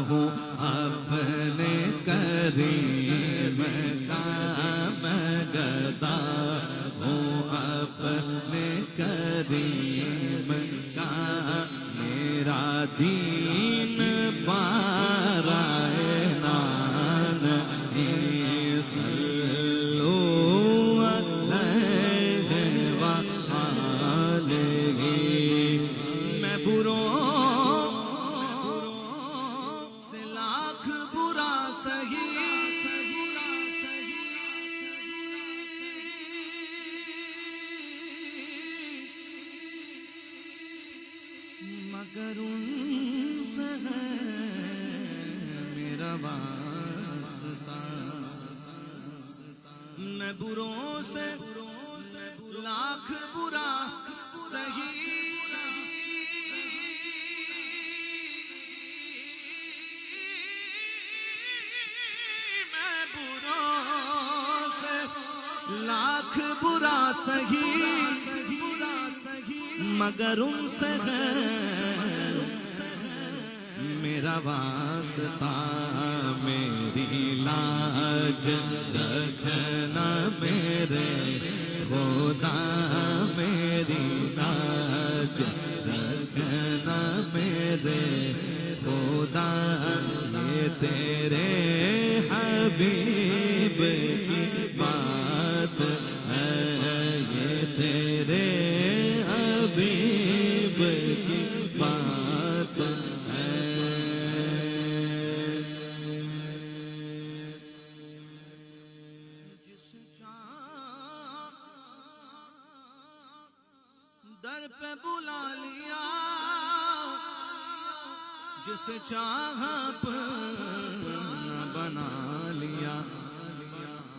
ہوں اپنے کریم کا میں گدا ہوں اپنے کریم کا میرا دین پارائے نان صلو علیہ وآلہ میں بروں سے لاکھ برا سہی مگر ان سے ہے میرا واسطہ میں بروں سے لاکھ برا سہی میں بروں سے لاکھ برا سہی مگر ان سے ہے میرا واسطہ میری لاج رکھنا میرے خدا میری لاج رکھنا میرے خدا یہ تیرے حبیب کی بات ہے یہ تیرے حبیب کی بات ہے جسے چاہ در پہ بلا لیا جسے چاہ اپنا بنا لیا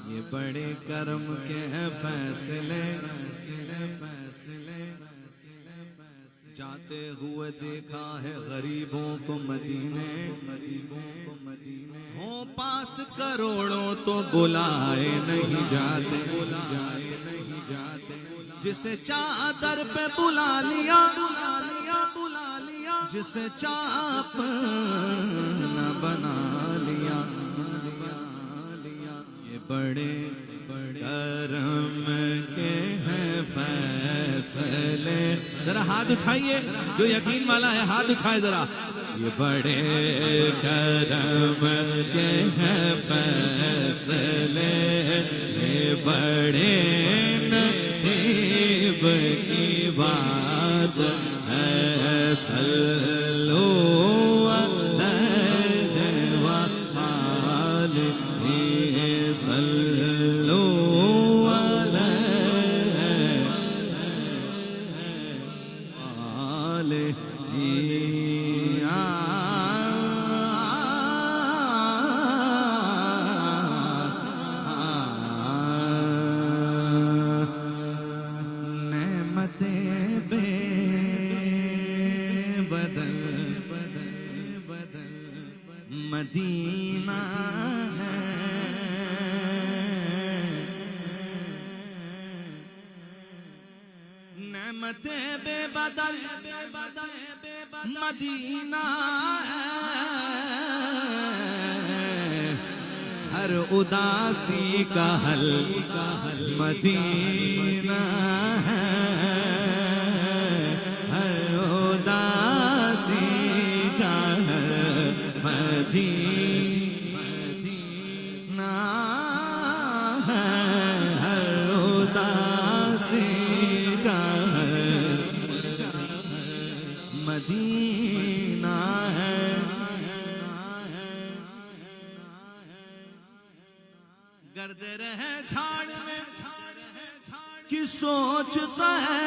یہ بڑے کرم کے فیصلے جاتے ہوئے دیکھا ہے غریبوں کو مدینے ہو پاس کروڑوں تو بلائے نہیں جاتے جسے چادر پہ بلا لیا جسے چاپ نہ بنا لیا یہ بڑے کرم کے ہیں فیصلے ذرا ہاتھ اٹھائیے جو یقین والا ہے ہاتھ اٹھائے ذرا یہ بڑے کرم کے ہیں فیصلے یہ بڑے نصیب کی بات ہے صلو علیہ وآلہ صلو علیہ وآلہ مدینہ ہے نعمتیں بے بدل مدینہ ہے ہر اداسی کا حل مدینہ ہے ہر اداسی کا حل مدینہ ہے ہر اداسی کا مدینہ ہے گرد رہے جھاڑ میں کی سوچتا ہے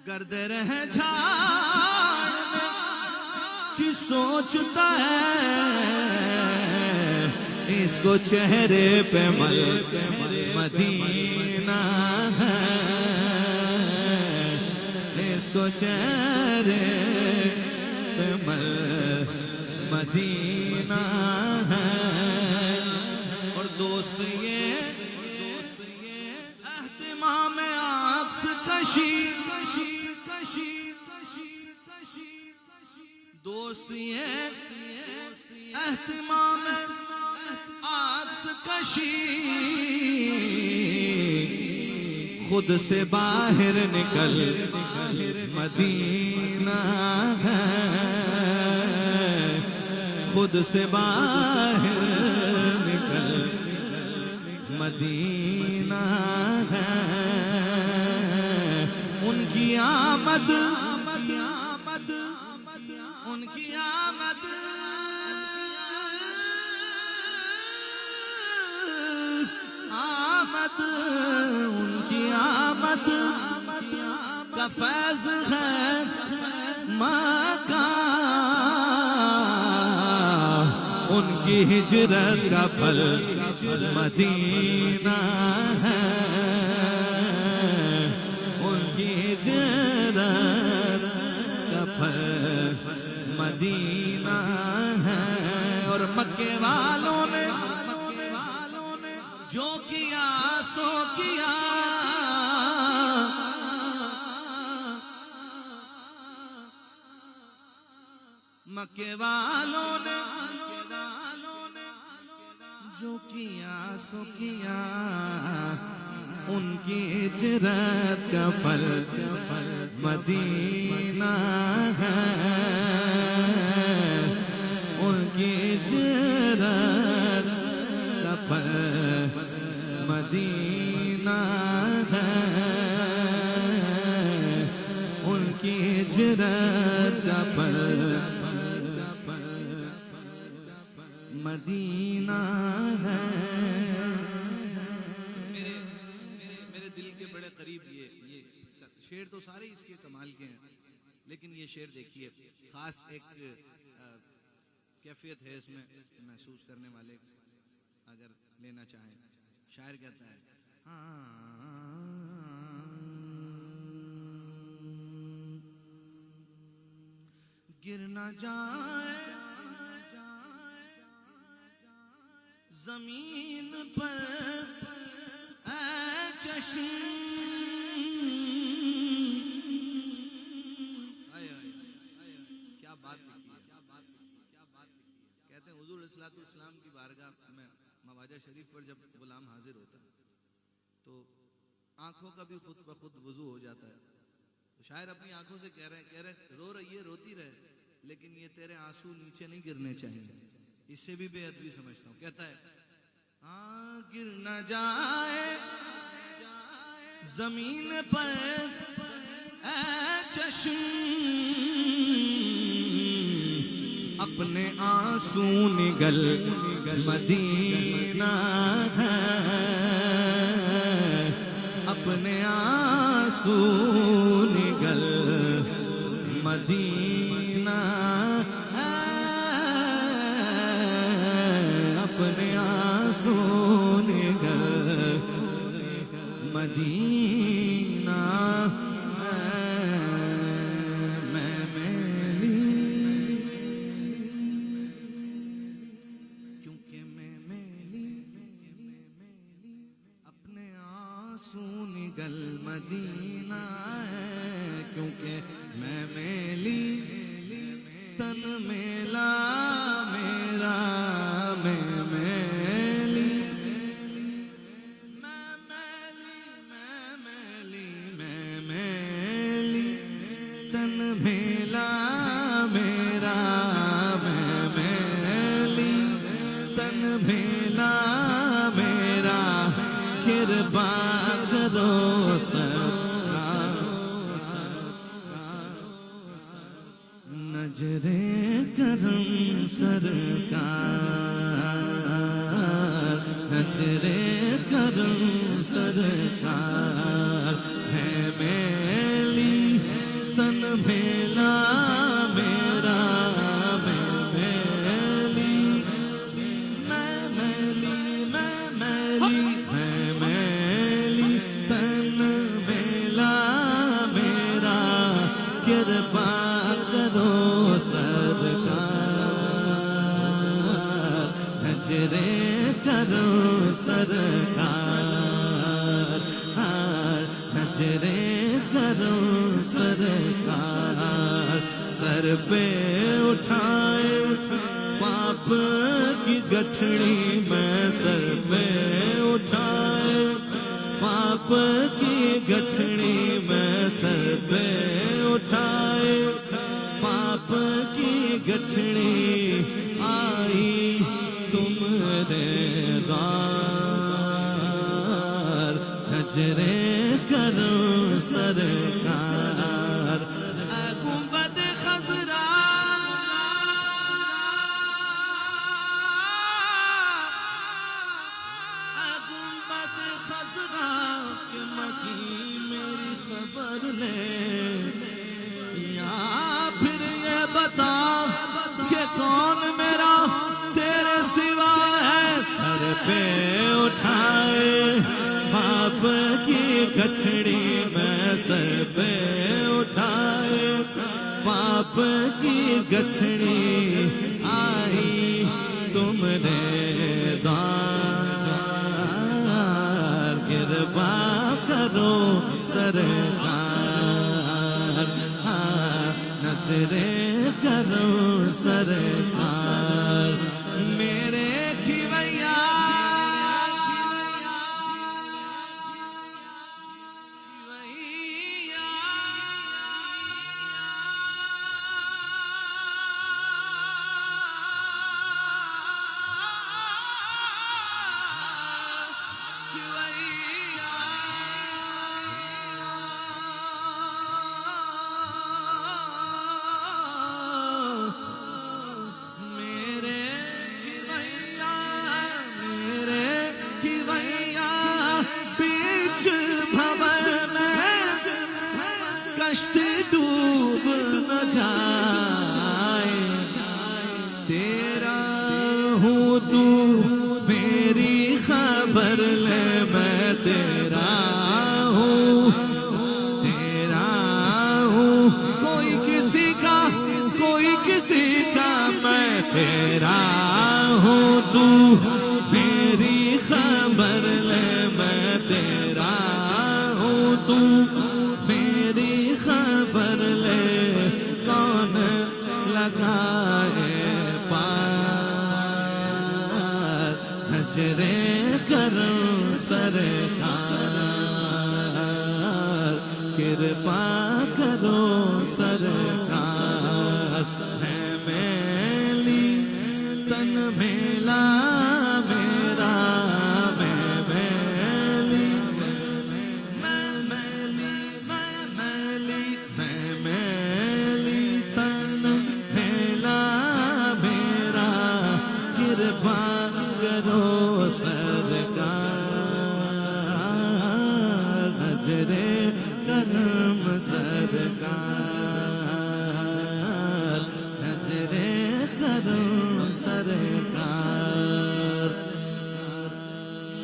گرد رہے جھاڑ میں کی سوچتا ہے اس کو چہرے پہ مدینہ ہے اس کو چہرے پہ مدینہ ہے اور دوست یہ اہتمام عکس کشی دوست یہ اہتمام عکس کشی خود سے باہر نکل مدینہ ہے خود سے باہر نکل مدینہ ہے ان کی آمد ان کی آمد ان کی آمد کا فیض ہے مکان ان کی ہجرت کا پھل مدینہ ہے ان کی ہجرت کا پھل مدینہ ہے اور مکے والوں نے جو کیا سو کیا مکے والوں نے جو کیا سو کیا ان کی ہجرت کا پھل مدینہ ہے ان کی ہجرت کا پھل مدینہ ہے ان کی ہجرت کا پھل مدینہ ہے میرے دل کے بڑے قریب یہ شعر تو سارے اس کے کمال کے ہیں لیکن یہ شعر دیکھیے خاص ایک کیفیت ہے اس میں محسوس کرنے والے اگر لینا چاہیں شاعر کہتا ہے گر نہ جائے زمین پر اے چشم کیا بات لکھی ہے کہتے ہیں حضور علیہ السلام کی بارگاہ میں مواجہ شریف پر جب غلام حاضر ہوتا ہے تو آنکھوں کا بھی خود بخود وضو ہو جاتا ہے تو شاعر اپنی آنکھوں سے کہہ رہے رو رہی ہے روتی رہے لیکن یہ تیرے آنسو نیچے نہیں گرنے چاہیے اسے بھی بے ادبی سمجھتا ہوں کہتا ہے گر نہ جائے زمین پر اے چشم اپنے آنسو نگل مدینہ ہے اپنے آنسو نگل مدینہ ہے اپنے آنسو نگل مدینہ میں میلی کیونکہ میں میلی اپنے آنسو نگل مدینہ ہے کیونکہ میں میلی تن میلا میرا میں میلی تن میلا میرا میں میلی تن میلا میرا کرپا کرو سرکار نظر کرم سرکار نظر کرم سرکار ہے میلی تن میلا میرا نظریں کرو سرکار، نظریں کرو سرکار، سر پہ اٹھائے پاپ کی گٹھڑی میں، سر پہ اٹھائے پاپ کی گٹھڑی میں، سر پہ اٹھائے پاپ کی گٹھڑی، آئی تمہارے غار، نظریں کرو سرکار، اے گنبد خضرا کہ مکی میری خبر لے، یا پھر یہ بتا کہ کون میرا تیرے سوا ہے، سر پہ اٹھائے باپ کی گٹھڑی میں، سر پہ اٹھائے باپ کی گٹھڑی، آئی تمہارے دار، کرپا کرو سرکار، نظریں کرو سرکار، میرے کھویا کشتی ڈوب نہ جائے، تیرا ہوں تو میری خبر لے، میں تیرا ہوں، تیرا ہوں، کوئی کسی کا کوئی کسی کا، میں تیرا ہوں، تو میری خبر لے، میں تیرا ہوں، تو میری خبر لے، کون لگائے پار، نظریں کرو سرکار، کرپا کرو سرکار، ہے میلی تن میلا میرا، کرپا کرو سرکار، نظریں کرم سرکار، نظریں کرو سرکار،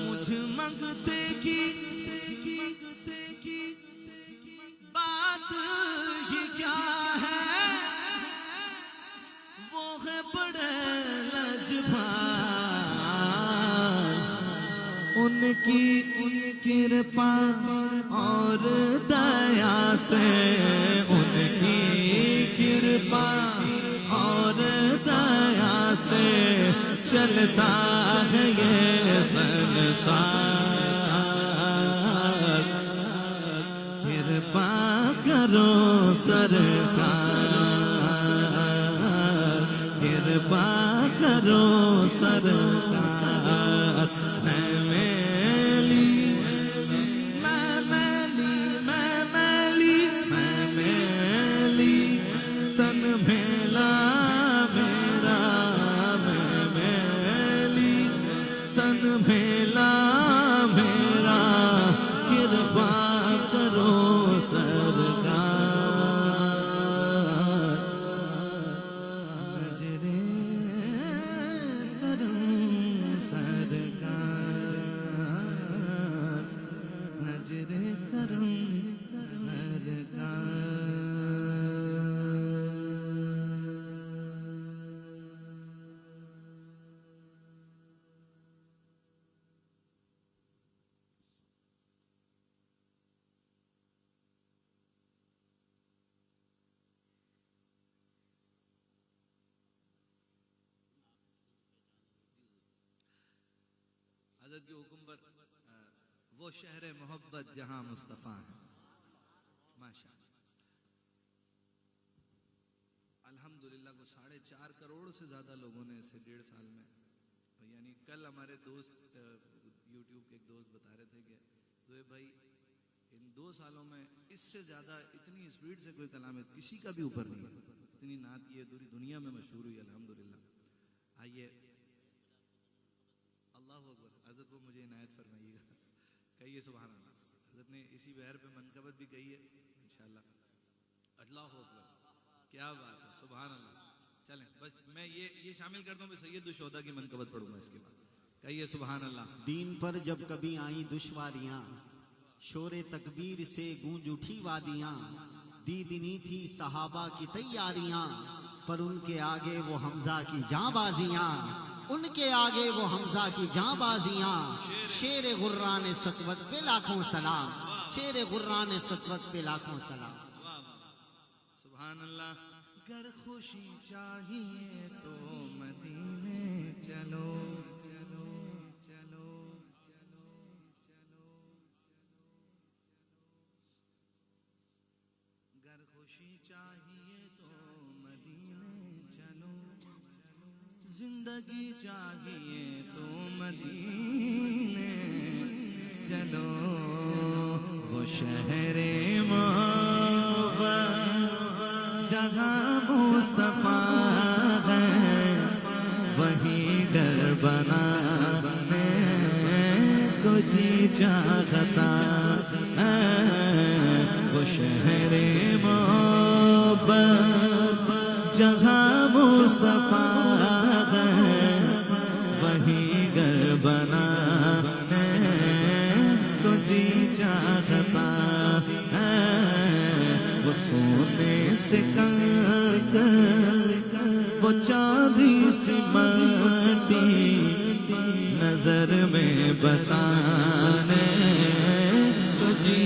مجھ منگتے کی بات ہی کیا ہے، وہ ہے بڑے ان کی کرپا اور دیا سے، ان کی کرپا اور دیا سے چلتا ہے یہ سنسار، کرپا کرو سرکار، کرپا کرو سرکار، میں میلی میں میلی میں میلی میں میلی تن میلا میرا، میں میلی تن میلا میرا، کرپا کرو سرکار، نظریں کرو سرکار، حضرت کے حکم پر وہ شہر محبت جہاں مصطفیٰ ہے. ماشاء اللہ. الحمدللہ کو 4.5 کروڑ سے زیادہ لوگوں نے اسے 1.5 سال میں, یعنی کل ہمارے دوست یوٹیوب کے ایک دوست بتا رہے تھے کہ دوئے بھائی ان 2 سالوں میں اس سے زیادہ اتنی اسپیڈ سے کوئی کلام کسی کا بھی اوپر نہیں ہے. اتنی نعت یہ پوری دنیا میں مشہور ہوئی الحمدللہ. آئیے اللہ اکبر. حضرت وہ مجھے عنایت فرمائیے گا, کہیے سبحان اللہ. حضرت نے اسی بہر پہ منقبت بھی کہی ہے انشاءاللہ. اللہ اکبر, کیا بات ہے, سبحان اللہ. چلیں بس میں یہ شامل کرتا ہوں, سید الشہداء کی منقبت پڑھوں گا اس کے بعد. کہیے سبحان اللہ. دین پر جب کبھی آئیں دشواریاں, شور تکبیر سے گونج اٹھی وادیاں, دیدنی تھی صحابہ کی تیاریاں, پر ان کے آگے وہ حمزہ کی جاں بازیاں, ان کے آگے وہ حمزہ کی جاں بازیاں. شیر غران سطوت پہ لاکھوں سلام, شیر غران سطوت پہ لاکھوں سلام. سبحان اللہ. گر خوشی چاہیے تو مدینے چلو, چلو چلو چلو چلو. گر خوشی چاہیے تو مدینے چلو, زندگی چاہیے تو مدینے چلو. وہ شہر محبت جہاں مصطفیٰ ہے, وہی گھر بنانے کو جی چاہتا ہے. وہ شہر محبت جہاں مصطفیٰ ہے, وہی گھر بنانے کو جی چاہتا ہے. وہ سونے سے کنکر, وہ چاندی سی مٹی, نظر میں بسانے کو جی.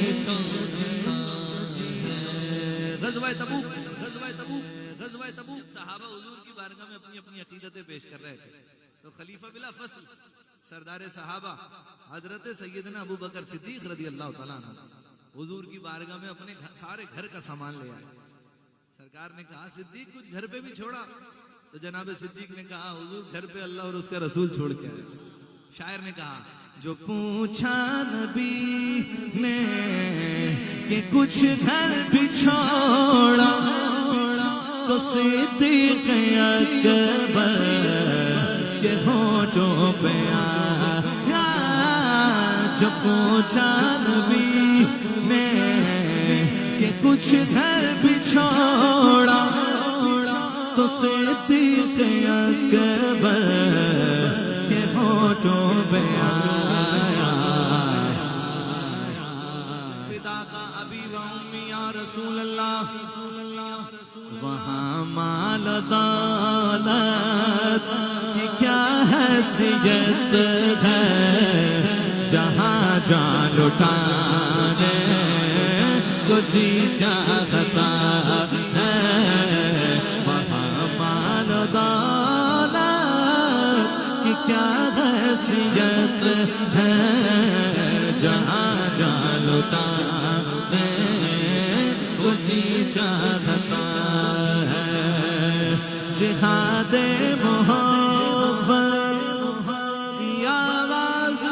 غزوہ تبوک, غزوہ تبوک, غزوہ تبوک. صحابہ حضور کی بارگاہ میں اپنی اپنی عقیدتیں پیش کر رہے تھے, تو خلیفہ بلا فصل سردار صحابہ حضرت سیدنا ابو بکر صدیق رضی اللہ تعالیٰ عنہ حضور کی بارگاہ میں اپنے سارے گھر کا سامان لے آئے. سرکار نے کہا صدیق کچھ گھر پہ بھی چھوڑا, تو جناب صدیق نے کہا حضور گھر پہ اللہ اور اس کا رسول چھوڑ کے آئے. شاعر نے کہا جو پوچھا نبی نے کہ کچھ گھر بھی چھوڑا, تو صدیق اکبر کے ہونٹوں پہ آیا. جو پوچھا نبی نے کہ کچھ گھر بھی چھوڑا, تو صدیق اکبر کے ہونٹوں پہ آیا. فدا کا ابی و امی یا رسول اللہ. وہاں مال دولت کی کیا حیثیت ہے, جہاں جان لٹانے کو جی چاہتا ہے. وہاں مال دولت کی کیا حیثیت ہے, جہاں جان لٹانے کو جی چاہتا ہے. جہاد محبت کی آواز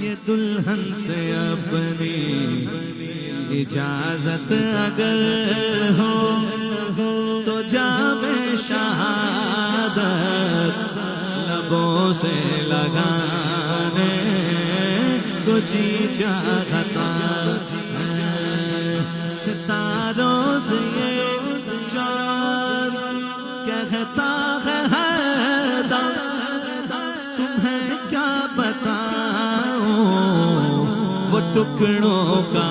یہ دلہن سے اپنی اجازت اگر ہو, تو جام شہادت لبوں سے لگانے کو جی چاہتا ہے. ستاروں سے یہ چاند کہتا ہے حیدر, تمہیں کیا بتاؤں وہ ٹکڑوں کا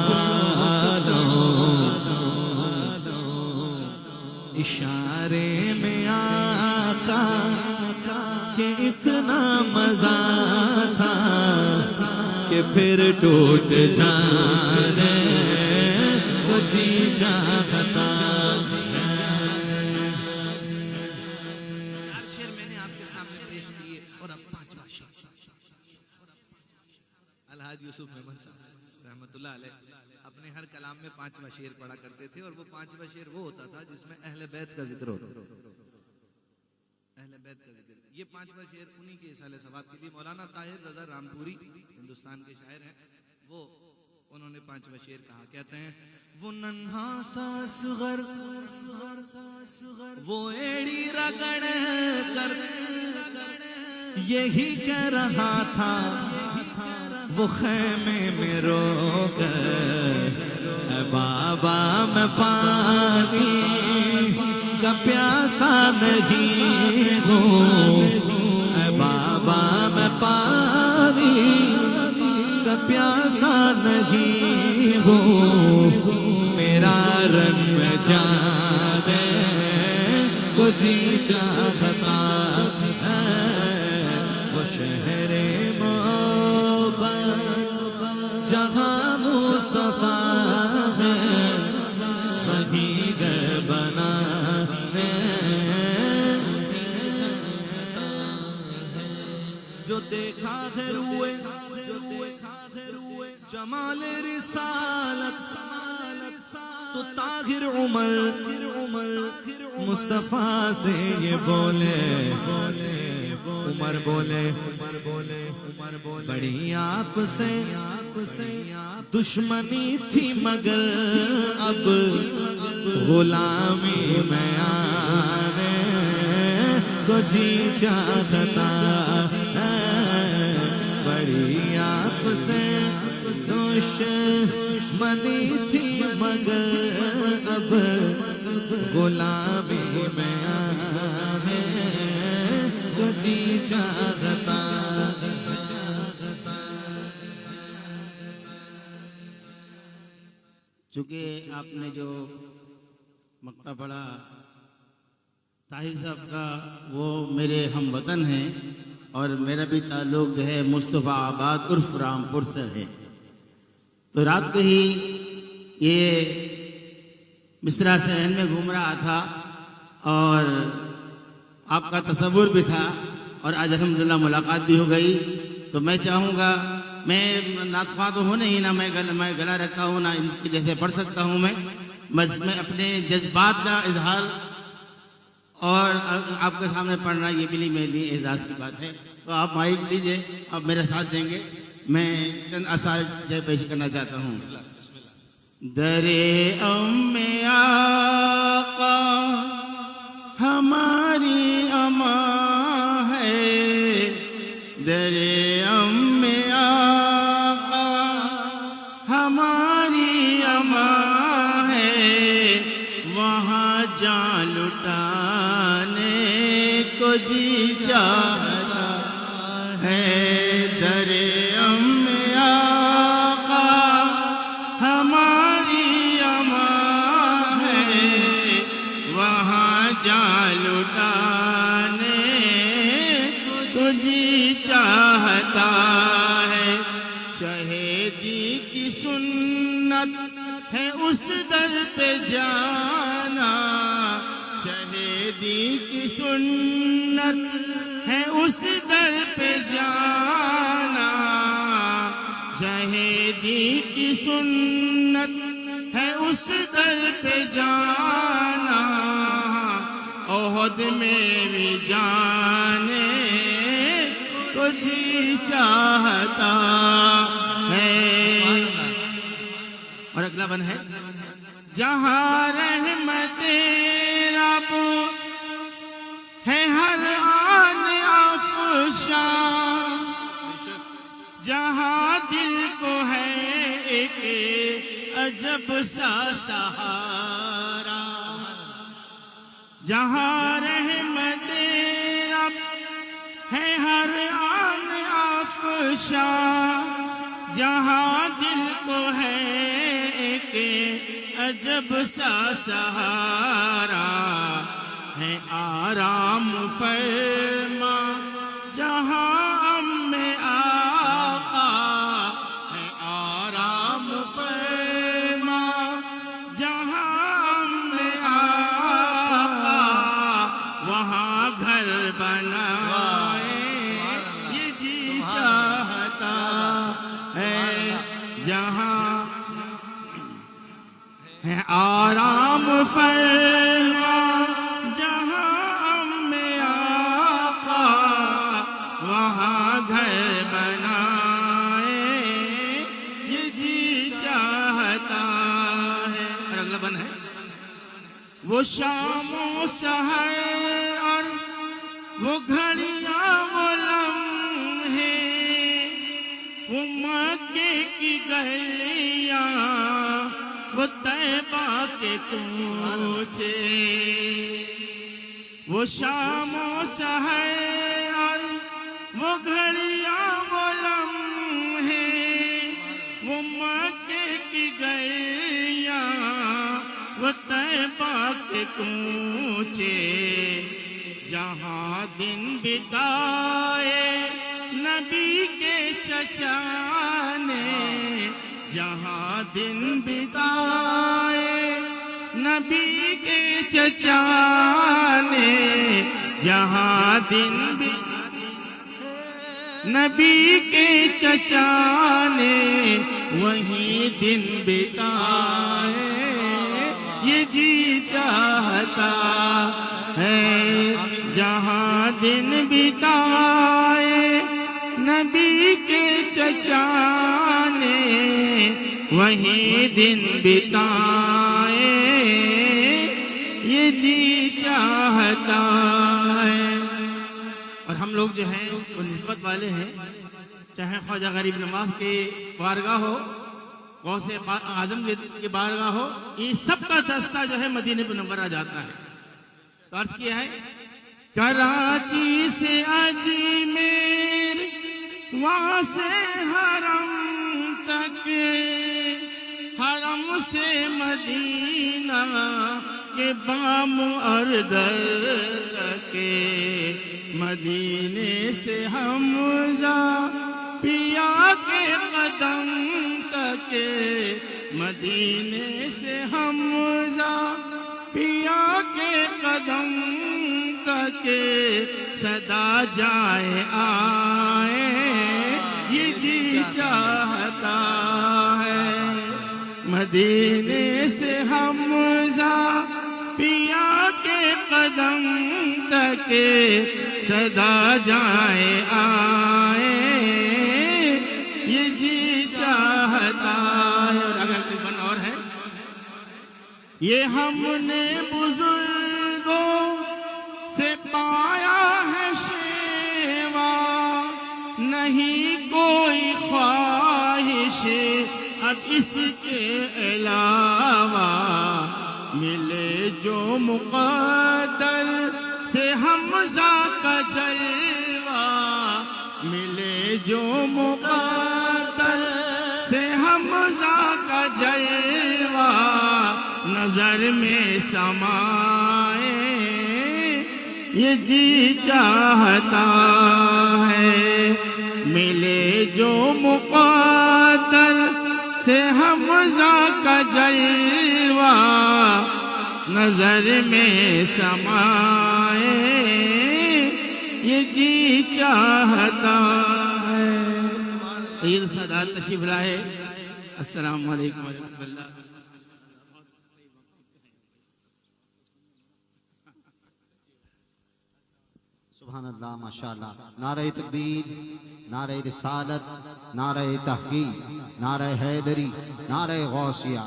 اشارے میں آقا کہ اتنا مزہ تھا کہ پھر ٹوٹ جانے کو جی چاہتا ہے۔ 4 شعر میں نے آپ کے سامنے پیش کیے اور اب 5واں شعر۔ الحاج یوسف محمد صاحب رحمۃ اللہ علیہ اپنے ہر کلام میں 5واں شعر پڑھا کرتے تھے، اور وہ 5واں شعر وہ ہوتا تھا جس میں اہل بیت کا ذکر ہوتا تھا، اہل بیت کا ذکر۔ یہ 5واں شعر انہی کے اصالہ ثواب کے لیے مولانا طاہر رضا رامپوری ہندوستان کے شاعر ہیں، وہ انہوں نے 5واں شعر کہا، کہتے ہیں وہ ننھا سا صغر وہ ایڑی رگڑ کر یہی کہہ رہا تھا، وہ خیمے میں رو کر اے بابا میں پانی کا پیاسا نہیں ہوں، اے بابا میں پانی کا پیاسا نہیں ہوں، میرا رنگ جانے کو جی چاہتا ہے، وہ شہر جہاں مصطفیٰ ہے وہیں گھر بنانے جو دیکھا ہے روئے جمال رسالت تو طاہر عمر مصطفیٰ سے یہ بولے، عمر بولے بڑی آپ سے دشمنی تھی مگر اب غلامی میں آنے کو جی چاہتا ہے، بڑی آپ سے دشمنی تھی مگر اب غلامی میں آنے کو جی چاہتا۔ چونکہ آپ نے جو مقطع پڑھا طاہر صاحب کا، وہ میرے ہم وطن ہیں اور میرا بھی تعلق جو ہے مصطفیٰ آباد عرف رامپور سے ہے، تو رات کو ہی یہ مصرع ذہن میں گھوم رہا تھا اور آپ کا تصور بھی تھا، اور آج الحمدللہ ملاقات بھی ہو گئی، تو میں چاہوں گا، میں نعت خواہ تو ہوں نہیں، نہ میں گلا رکھا ہوں، نہ ان کے جیسے پڑھ سکتا ہوں، میں اپنے جذبات کا اظہار اور آپ کے سامنے پڑھنا یہ بھی میرے لیے اعزاز کی بات ہے، تو آپ مائک لیجئے، آپ میرا ساتھ دیں گے، میں چند اشعار پیش کرنا چاہتا ہوں۔ درِ آقا ہماری اماں ہے، درِ آقا ہماری اماں ہے، وہاں جان لٹانے کو جی چاہتا ہے، درِ آقا ہماری اماں ہے، وہاں جان لٹانے کو جی چاہتا ہے، شہیدی کی سنت ہے اس در پہ جانا، شہیدی کی سنت ہے اس در پہ جانا، شہیدی کی سنت ہے اس در پہ جانا، احد میں بھی جانے کو جی چاہتا ہے۔ اور اگلا بن ہے، جہاں رحمت رب ہے ہر آن افشاں، جہاں دل کو ہے ایک عجب سا سہارا، جہاں رحمت رب ہے ہر آن افشاں، جہاں دل کو ہے ایک عجب سا سہارا، ہے آرام فرما بنائے یہ جی چاہتا ہے جہاں ہے آرام فرما جہاں میں آقا وہاں گھر بنائے یہ جی چاہتا ہے. اور اگلا بن ہے وہ شام و سحر اور وہ گھڑیاں وہ لمحے وہ مکے کی گلیاں وہ طیبہ کے کوچے وہ شام و سحر اور وہ گھڑیاں وہ لمحے وہ مکے کی گلیاں وہ طیبہ کے کوچے جہاں دن بتائے نبی کے چچا نے جہاں دن بتائے نبی کے چچا نے جہاں دن نبی کے چچا نے وہیں دن بتائے یہ جی چاہتا ہے جہاں دن بتائے نبی کے چچا نے وہیں دن بتائے یہ جی چاہتا ہے. اور ہم لوگ جو ہیں وہ نسبت والے ہیں، چاہے خواجہ غریب نواز کے بارگاہ ہو، غوث اعظم کی بارگاہ ہو، یہ سب کا دستہ جو ہے مدینہ منورہ جاتا ہے. تو عرض کیا ہے کراچی سے اجمیر وہاں سے حرم تک، حرم سے مدینہ کے بام اور در تک، مدینے سے حمزہ پیا کے قدم تک، مدینے سے حمزہ پیا کے قدم تک صدا جائے آئے یہ جی چاہتا ہے. مدینے سے حمزہ پیا کے قدم تک صدا جائے آئے یہ جی چاہتا ہے. اور اگر کوئی بن اور ہے یہ ہم نے بزرگوں سے پایا ہے شیوا، نہیں کوئی خواہش اب اس کے علاوہ، ملے جو مقدر سے حمزہ کا جلوہ، ملے جو مقدر سے حمزہ کا جلوہ نظر میں سمائے یہ جی چاہتا ہے. ملے جو مقدر سے حمزہ کا جلوہ نظر میں سمائے یہ جی چاہتا ہے. سید سادات تشریف لائے. السلام علیکم ورحمۃ اللہ. سبحان اللہ ماشاءاللہ. نعرہ تکبیر، نعرہ رسالت، نعرہ تحقیق، نعرہ حیدری، نعرہ غوثیہ.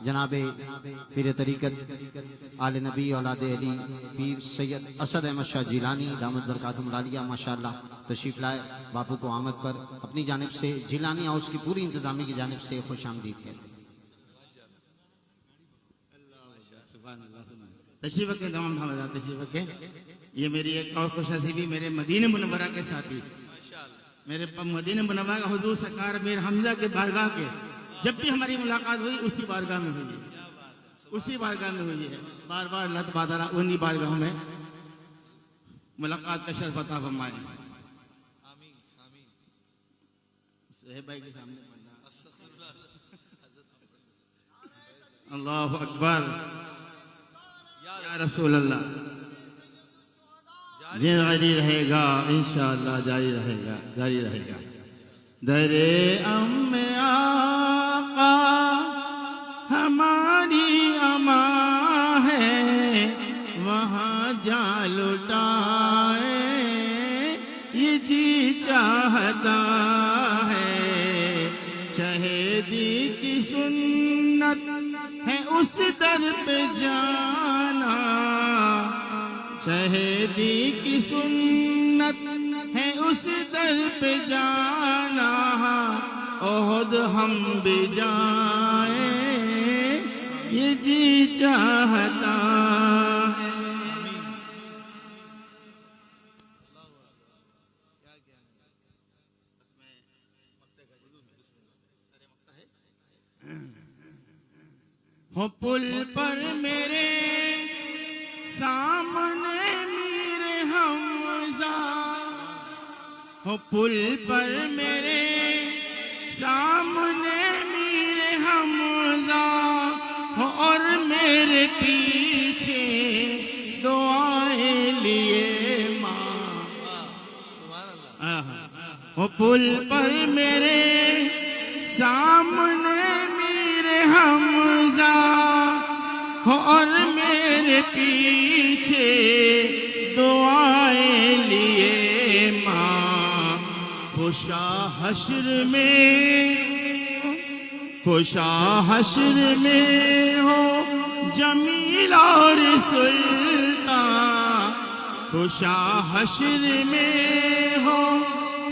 جناب پیر طریقت آل نبی اولاد علی پیر سید اسد احمد شاہ جیلانی دامت برکاتہم العالیہ ماشاءاللہ تشریف لائے. باپو کو آمد پر اپنی جانب سے جیلانی ہاؤس کی پوری انتظامیہ کی جانب سے خوش آمدید کہتے ہیں. تشریف رکھیں تمام حضرات، تشریف رکھیں. یہ میری ایک اور خوش نصیبی میرے مدینہ منورہ کے ساتھی، میرے مدینہ منورہ کا حضور سرکار میر حمزہ کے بارگاہ کے جب بھی ہماری ملاقات ہوئی اسی بارگاہ میں ہوئی ہے، اسی بارگاہ میں ہوئی ہے. بار بار اللہ تبارک و تعالیٰ انہی بارگاہوں میں ملاقات کا شرف عطا فرمائے. صہیب بھائی کے سامنے اللہ اکبر یا رسول اللہ. جاری رہے گا انشاءاللہ، جاری رہے گا، جاری رہے گا۔ درے ام آقا ہماری اماں ہے، وہاں جا لٹائے یہ جی چاہتا ہے، شہیدی کی سنت ہے اس در پہ جانا، شہیدی کی سنت ہے اس در پہ جانا، احد ہم بھی جائیں یہ جی چاہتا ہے۔ ہو پل پر میرے سامنے میر حمزہ، ہو پل پر میرے سامنے میر حمزہ، ہو اور میرے پیچھے دعائیں لیے ماں، ہو پل پر میرے سامنے میر حمزہ، ہو اور میرے پیچھے دعائیں لیے ماں، خوشا حشر میں، خوشا حشر میں ہو جمیل اور سلطان، خوشا حشر میں ہو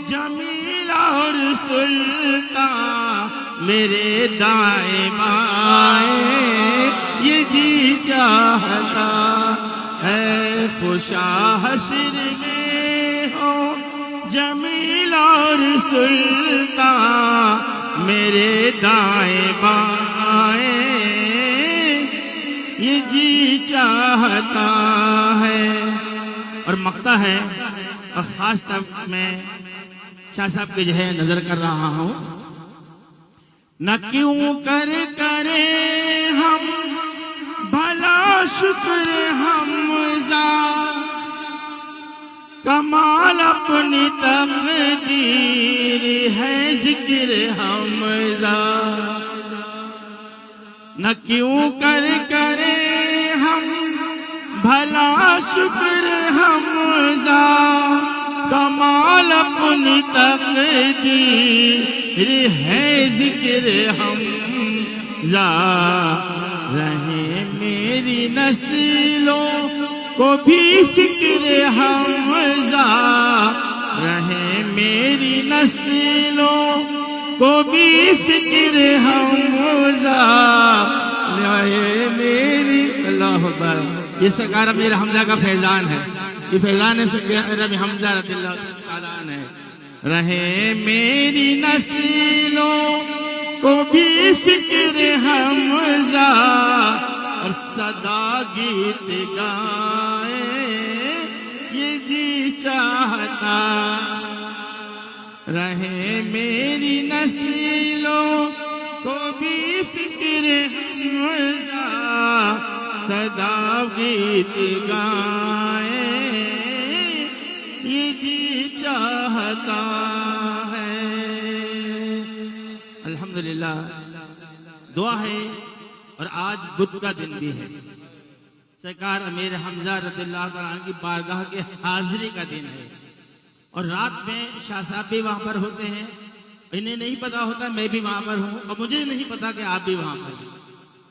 جمیل اور سلطان، میرے دائیں بائیں یہ جی چاہتا ہے، خوشا حشر میں ہو جمیل اور سلطان، میرے دائیں بائیں یہ جی چاہتا ہے۔ اور مقطع ہے، اور خاص طور میں شاہ صاحب کے جو ہے نظر کر رہا ہوں، نہ کیوں کرے ہم بھلا شکر حمزہ، کمال اپنی تقدیر ہے ذکر حمزہ، نہ کیوں کرے ہم بھلا شکر حمزہ، کمال اپنی تقدیر ہے ذکر حمزہ، رہے میری نسلوں کو بھی فکر حمزہ، رہے میری نسلوں کو بھی فکر حمزہ، رہے میری اللہ اکبر۔ یہ سرکار امیر حمزہ کا فیضان ہے، یہ فیضان ہے سرکار امیر حمزہ رضی اللہ تعالیٰ عنہ ہے۔ رہے میری نسلوں کو بھی فکر حمزہ، اور صدا گیت گائے یہ جی چاہتا، رہے میری نسلوں کو بھی فکر حمزہ، صدا گیت گائے یہ جی چاہتا ہے۔ الحمدللہ دعا ہے، اور آج بدھ کا دن بھی ہے، سرکار امیر حمزہ رضی اللہ تعالیٰ عنہ کی بارگاہ کے حاضری کا دن ہے، اور رات میں شاہ صاحب بھی وہاں پر ہوتے ہیں، انہیں نہیں پتا ہوتا میں بھی وہاں پر ہوں، اور مجھے نہیں پتا کہ آپ بھی وہاں پر ہیں،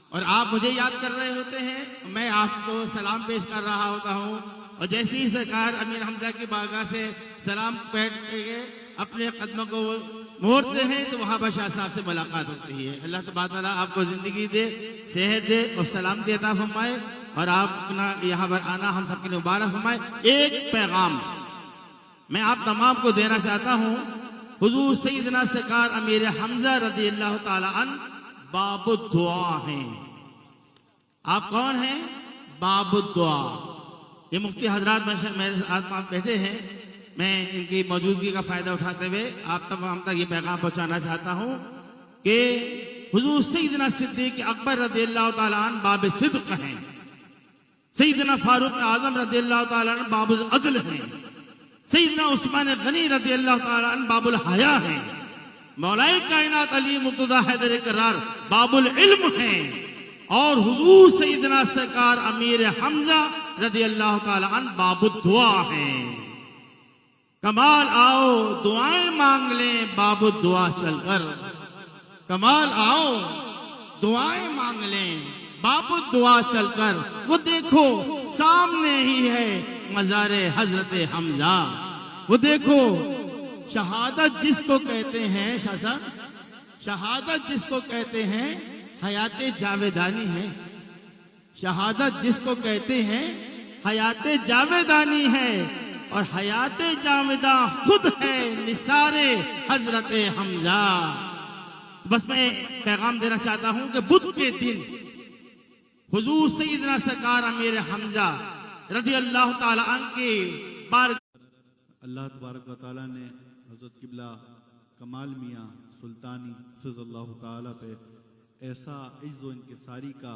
اور آپ مجھے یاد کر رہے ہوتے ہیں، میں آپ کو سلام پیش کر رہا ہوتا ہوں، اور جیسے ہی سرکار امیر حمزہ کی بارگاہ سے سلام پیش کر کے اپنے قدموں کو موڑتے ہیں تو وہاں پر شاہ صاحب سے ملاقات ہوتی ہے۔ اللہ تبارک تعالیٰ آپ کو زندگی دے، صحت دے، اور سلامتی عطا فرمائے، اور آپ اپنا یہاں پر آنا ہم سب کے لیے مبارک فرمائے۔ ایک پیغام میں آپ تمام کو دینا چاہتا ہوں، حضور سیدنا سرکار امیر حمزہ رضی اللہ تعالیٰ عنہ باب الدعا ہیں۔ آپ کون ہیں؟ باب الدعا۔ یہ مفتی حضرات میرے ساتھ بیٹھے ہیں، میں ان کی موجودگی کا فائدہ اٹھاتے ہوئے آپ تمام تک یہ پیغام پہنچانا چاہتا ہوں کہ حضور سیدنا صدیق اکبر رضی اللہ تعالیٰ عنہ باب صدق ہیں، سیدنا فاروق اعظم رضی اللہ تعالیٰ عنہ باب العدل ہیں، سیدنا عثمان غنی رضی اللہ تعالیٰ عنہ باب الحیا ہیں، مولا کائنات علی مرتضی حیدر کرار باب العلم ہیں، اور حضور سیدنا سرکار امیر حمزہ رضی اللہ تعالیٰ عنہ باب الدعا ہیں۔ کمال آؤ دعائیں مانگ لیں باب الدعا چل کر، کمال آؤ دعائیں مانگ لیں باب الدعا چل کر، وہ دیکھو سامنے ہی ہے مزار حضرت حمزہ، وہ دیکھو شہادت جس کو کہتے ہیں، شاہ صاحب شہادت جس کو کہتے ہیں حیات جاویدانی ہے، شہادت جس کو کہتے ہیں حیات جاویدانی ہے، اور حیات جاویدہ خود ہے نثار حضرت حمزہ۔ بس میں پیغام دینا چاہتا ہوں کہ بدھ کے دن حضور سیدنا سرکار امیر حمزہ رضی اللہ تعالیٰ عنہ کے بار اللہ تبارک و تعالیٰ نے حضرت قبلہ کمال میاں سلطانی حفظ اللہ تعالیٰ پہ ایسا عز و انکساری کا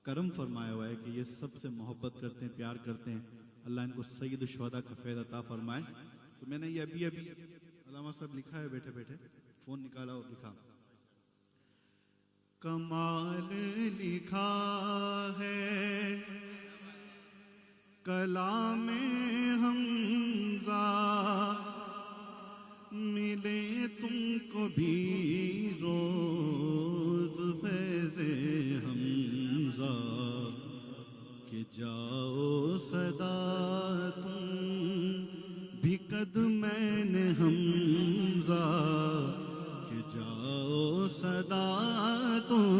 کرم فرمایا ہوا ہے کہ یہ سب سے محبت کرتے ہیں، پیار کرتے ہیں۔ اللہ ان کو سید الشہداء کا فیض عطا فرمائے۔ تو میں نے یہ ابھی علامہ صاحب لکھا ہے، بیٹھے بیٹھے فون نکالا اور لکھا، کمال لکھا ہے کلام حمزہ، ملے تم کو بھی روز فیض حمزہ، کہ جاؤ صدا تم بھی قدمین حمزہ، کہ جاؤ صدا تم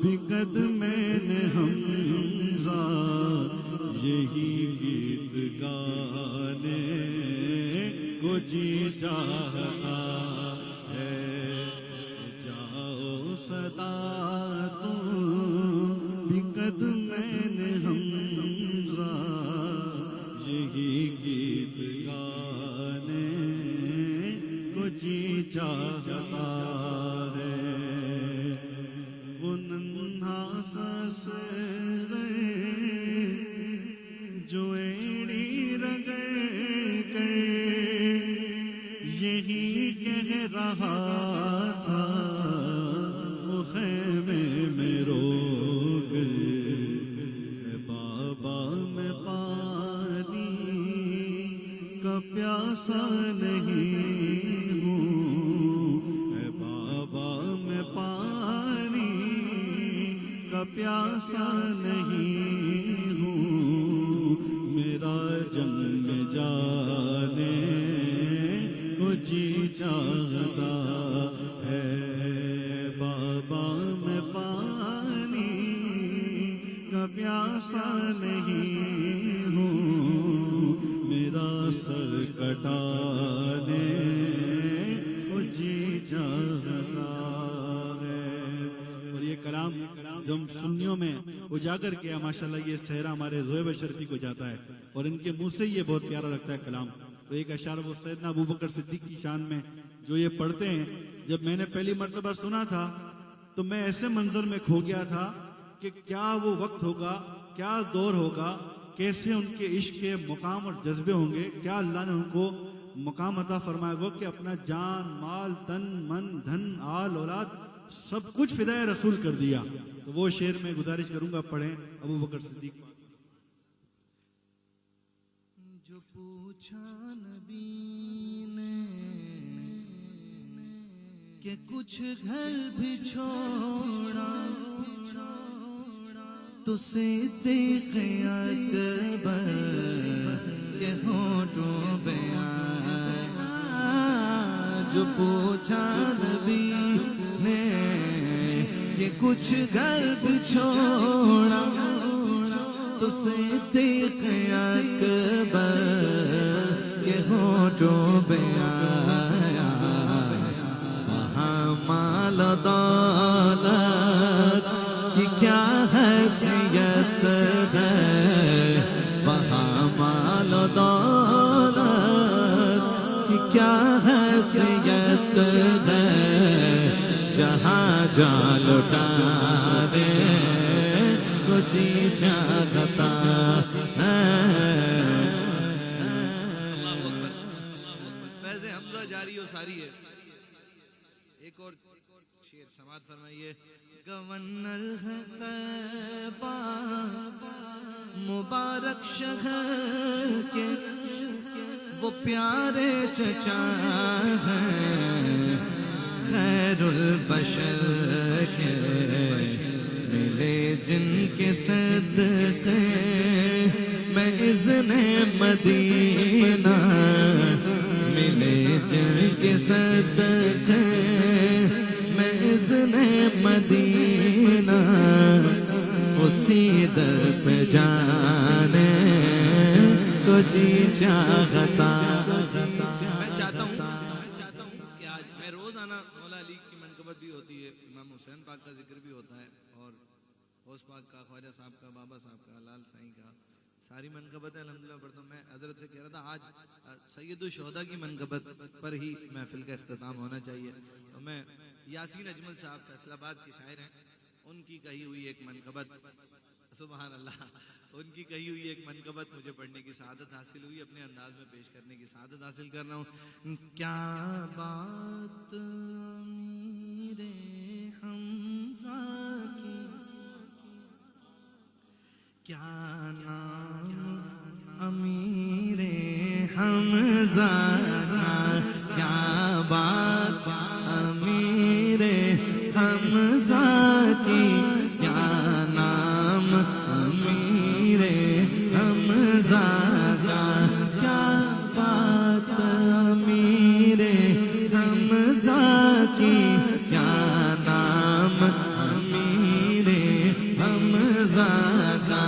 بھی قدمین حمزہ، یہی گیت گانے کو جی چاہتا ہے، جاؤ صدا تم بھی قدمین حمزہ، یہی گیت گانے کو جی چاہتا ہے، وہ ننھا سا سر جو ایڑی رگڑ کر یہی کہہ رہا تھا، وہ خیمے میں رو کر، اے بابا میں پانی کا پیاسا نہیں ہوں، اے بابا میں پانی کا پیاسا نہیں ہوں، میرا جنگ جانے کو جی چاہتا ہے، بابا میں پانی کا پیاسا نہیں ہوں، میرا سر کٹانے کو جی چاہتا ہے۔ اور یہ کلام جو ہم سنیوں میں اجاگر کیا ماشاءاللہ، یہ صحرا ہمارے زویب شرفی کو جاتا ہے، اور ان کے منہ سے یہ بہت پیارا لگتا ہے کلام۔ تو ایک اشعار وہ سیدنا ابوبکر صدیق کی شان میں جو یہ پڑھتے ہیں، جب میں نے پہلی مرتبہ سنا تھا تو میں ایسے منظر میں کھو گیا تھا کہ کیا وہ وقت ہوگا، کیا دور ہوگا، کیسے ان کے عشق کے مقام اور جذبے ہوں گے، کیا اللہ نے ان کو مقام عطا فرمایا گا کہ اپنا جان مال تن من دھن آل اولاد سب کچھ فدائے رسول کر دیا۔ تو وہ شعر میں گزارش کروں گا پڑھیں ابوبکر صدیق۔ جو پوچھا نبی نے کہ کچھ گھر بھی چھوڑا، تو صدیق اکبر کے ہونٹوں پہ آیا، جو پوچھا نبی نے کہ کچھ گھر بھی چھوڑا، تو صدیق اکبر کے ہونٹوں پہ آیا، وہاں مال دولت کی کیا حیثیت ہے، وہاں مال دولت کی کیا حیثیت ہے، جہاں جا لٹا دے کو جی چاہتا ہے. فیض حمزہ جاری و ساری ہے. ایک اور شعر سماعت فرمائیے. گورنر ہے طیبہ مبارک شہر کے وہ پیارے چچا ہیں خیر البشر کے ملے جن کے صدقے میں اذن مدینہ ملے جن کے صدقے میں اذن مدینہ اسی در پہ جانے کو جی چاہتا. میں چاہتا ہوں کہ آج میں روزانہ مولا علی کی منقبت بھی ہوتی ہے, امام حسین پاک کا ذکر بھی ہوتا ہے, اور غوث پاک کا, خواجہ صاحب کا, بابا صاحب کا, لال سائیں کا, ساری منقبتیں الحمدللہ پڑھتا ہوں. میں حضرت سے کہہ رہا تھا آج سید الشہداء کی منقبت پر ہی محفل کا اختتام ہونا چاہیے. تو میں یاسین اجمل صاحب فیصل آباد کے شاعر ہیں, ان کی کہی ہوئی ایک منقبت, سبحان اللہ, ان کی کہی ہوئی ایک منقبت مجھے پڑھنے کی سعادت حاصل ہوئی, اپنے انداز میں پیش کرنے کی سعادت حاصل کر رہا ہوں. کیا بات امیر حمزہ کی, کیا نام امیر حمزہ, کیا بات امیر حمزہ کی, کیا نام امیر حمزہ کا, کیا بات امیر حمزہ کی, کیا نام امیر حمزہ کا,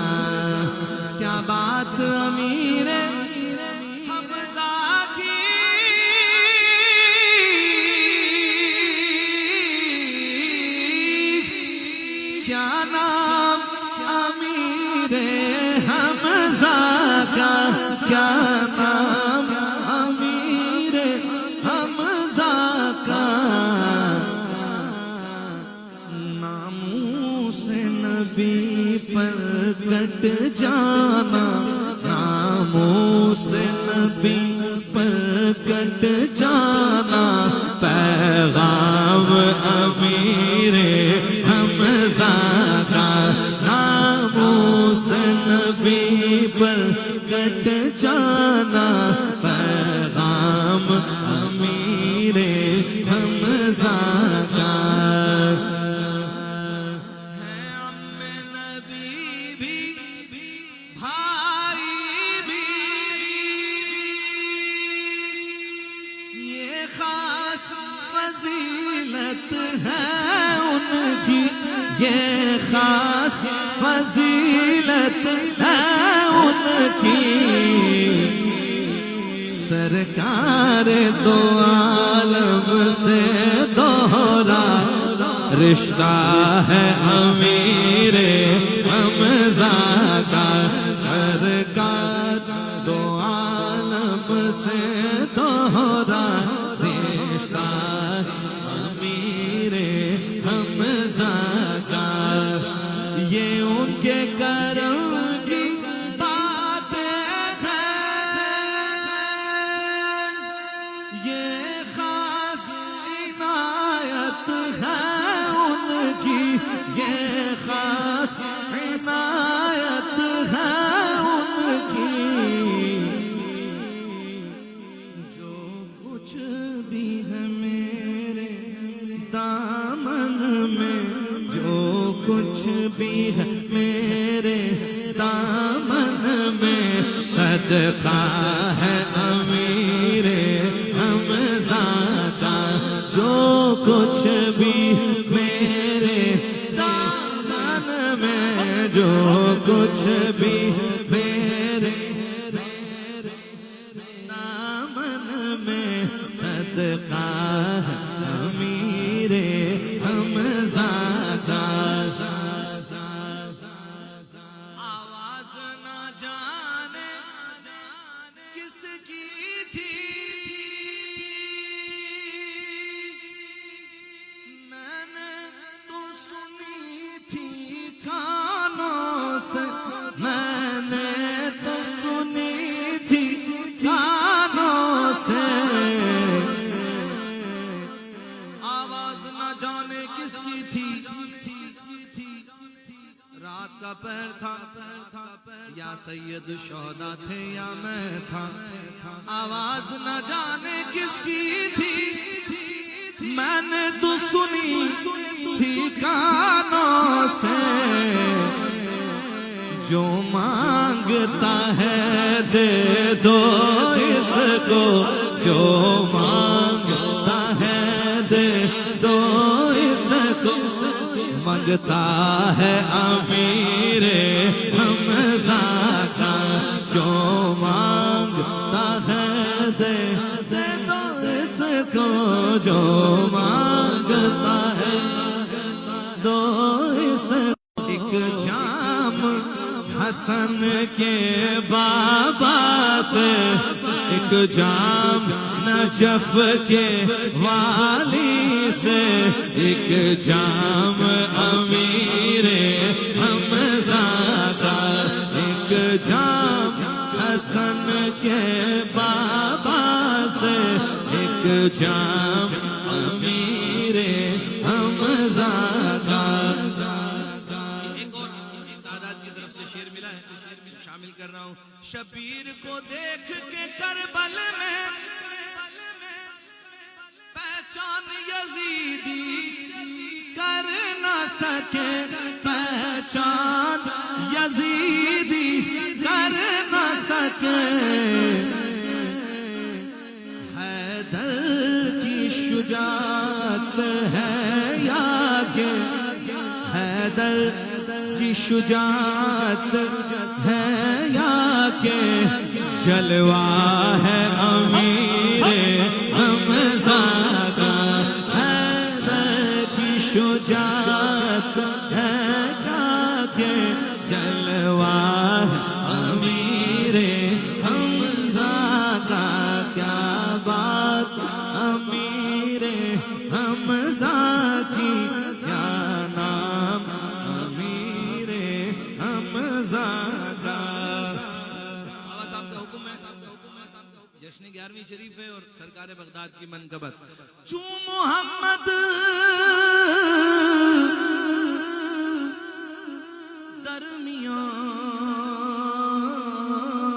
کیا بات امیر حمزہ کی, کیا نام امیر حمزہ کا, کیا نام امیر حمزہ کا, ناموس نبی پر کٹ جانا, ناموس نبی پر کٹ جانا, پیغام امیر حمزہ کا, ناموس نبی پر کٹ جانا, پیغام امیر حمزہ کا. ہے عم نبی بھی بھائی بھی, یہ خاص فضیلت ہے ان کی, یہ خاص فضیلت ہے ان کی, سرکار دو عالم سے دوہرا رشتہ ہے امیر حمزہ کا, سرکار دو عالم سے دوہرا رشتہ امیر حمزہ کا. یہ ان کے کرم کی باتیں ہیں, یہ خاص عنایت ہے ان کی, یہ خاص عنایت ہے ان کی, جو کچھ بھی ہے میرے دامن میں, جو کچھ بھی ہے میرے دامن میں, صدقہ ہے امیر حمزہ کا, جو کچھ بھی میرے دامن میں, جو کچھ بھی میرے دامن میں, صدقہ ہے امیر حمزہ کا. آواز نہ جانے کس کی تھی, میں نے تو سنی تھی کانوں پیر تھا یا سید شہدا تھے یا میں تھا آواز نہ جانے کس کی تھی میں نے تو سنی تھی کانوں سے جو مانگتا ہے دے دو اس کو جو مانگتا ہے دے دو اس کو مانگتا ہے امیر حمزہ کا جو مانگتا ہے دے دو اس کو جو مانگتا ہے دو اس کو ایک جام حسن کے بابا سے ایک جام نجف کے والی سے ایک جام امیر حمزہ کا ایک جام حسن کے بابا سے ایک جام امیر حمزہ کا شامل کر رہا ہوں شبیر کو دیکھ کے کربل میں پہچان یزیدی کر نہ سکے پہچان یزیدی کر نہ سکے حیدر کی شجاعت ہے یا کہ حیدر کی شجاعت ہے یا کہ جلوہ ہے امیر حمزہ کا حیدر کی شجاعت ہے یا کہ جلوہ ہے امیر حمزہ کا کیا بات امیر حمزہ کی کیا نام جشن 11ویں شریف ہے اور سرکار بغداد کی منقبت چوں محمد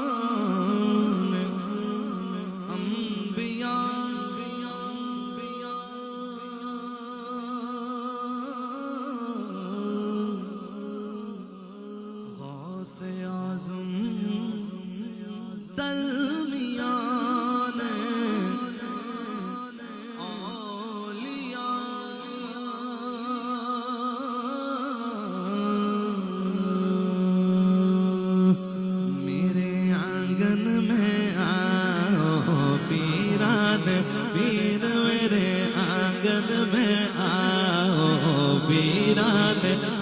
درمیان انبیاء غوث اعظم درمیان اولیاء میرے آنگن میں آؤ پیران پیر میرے آنگن میں آؤ پیران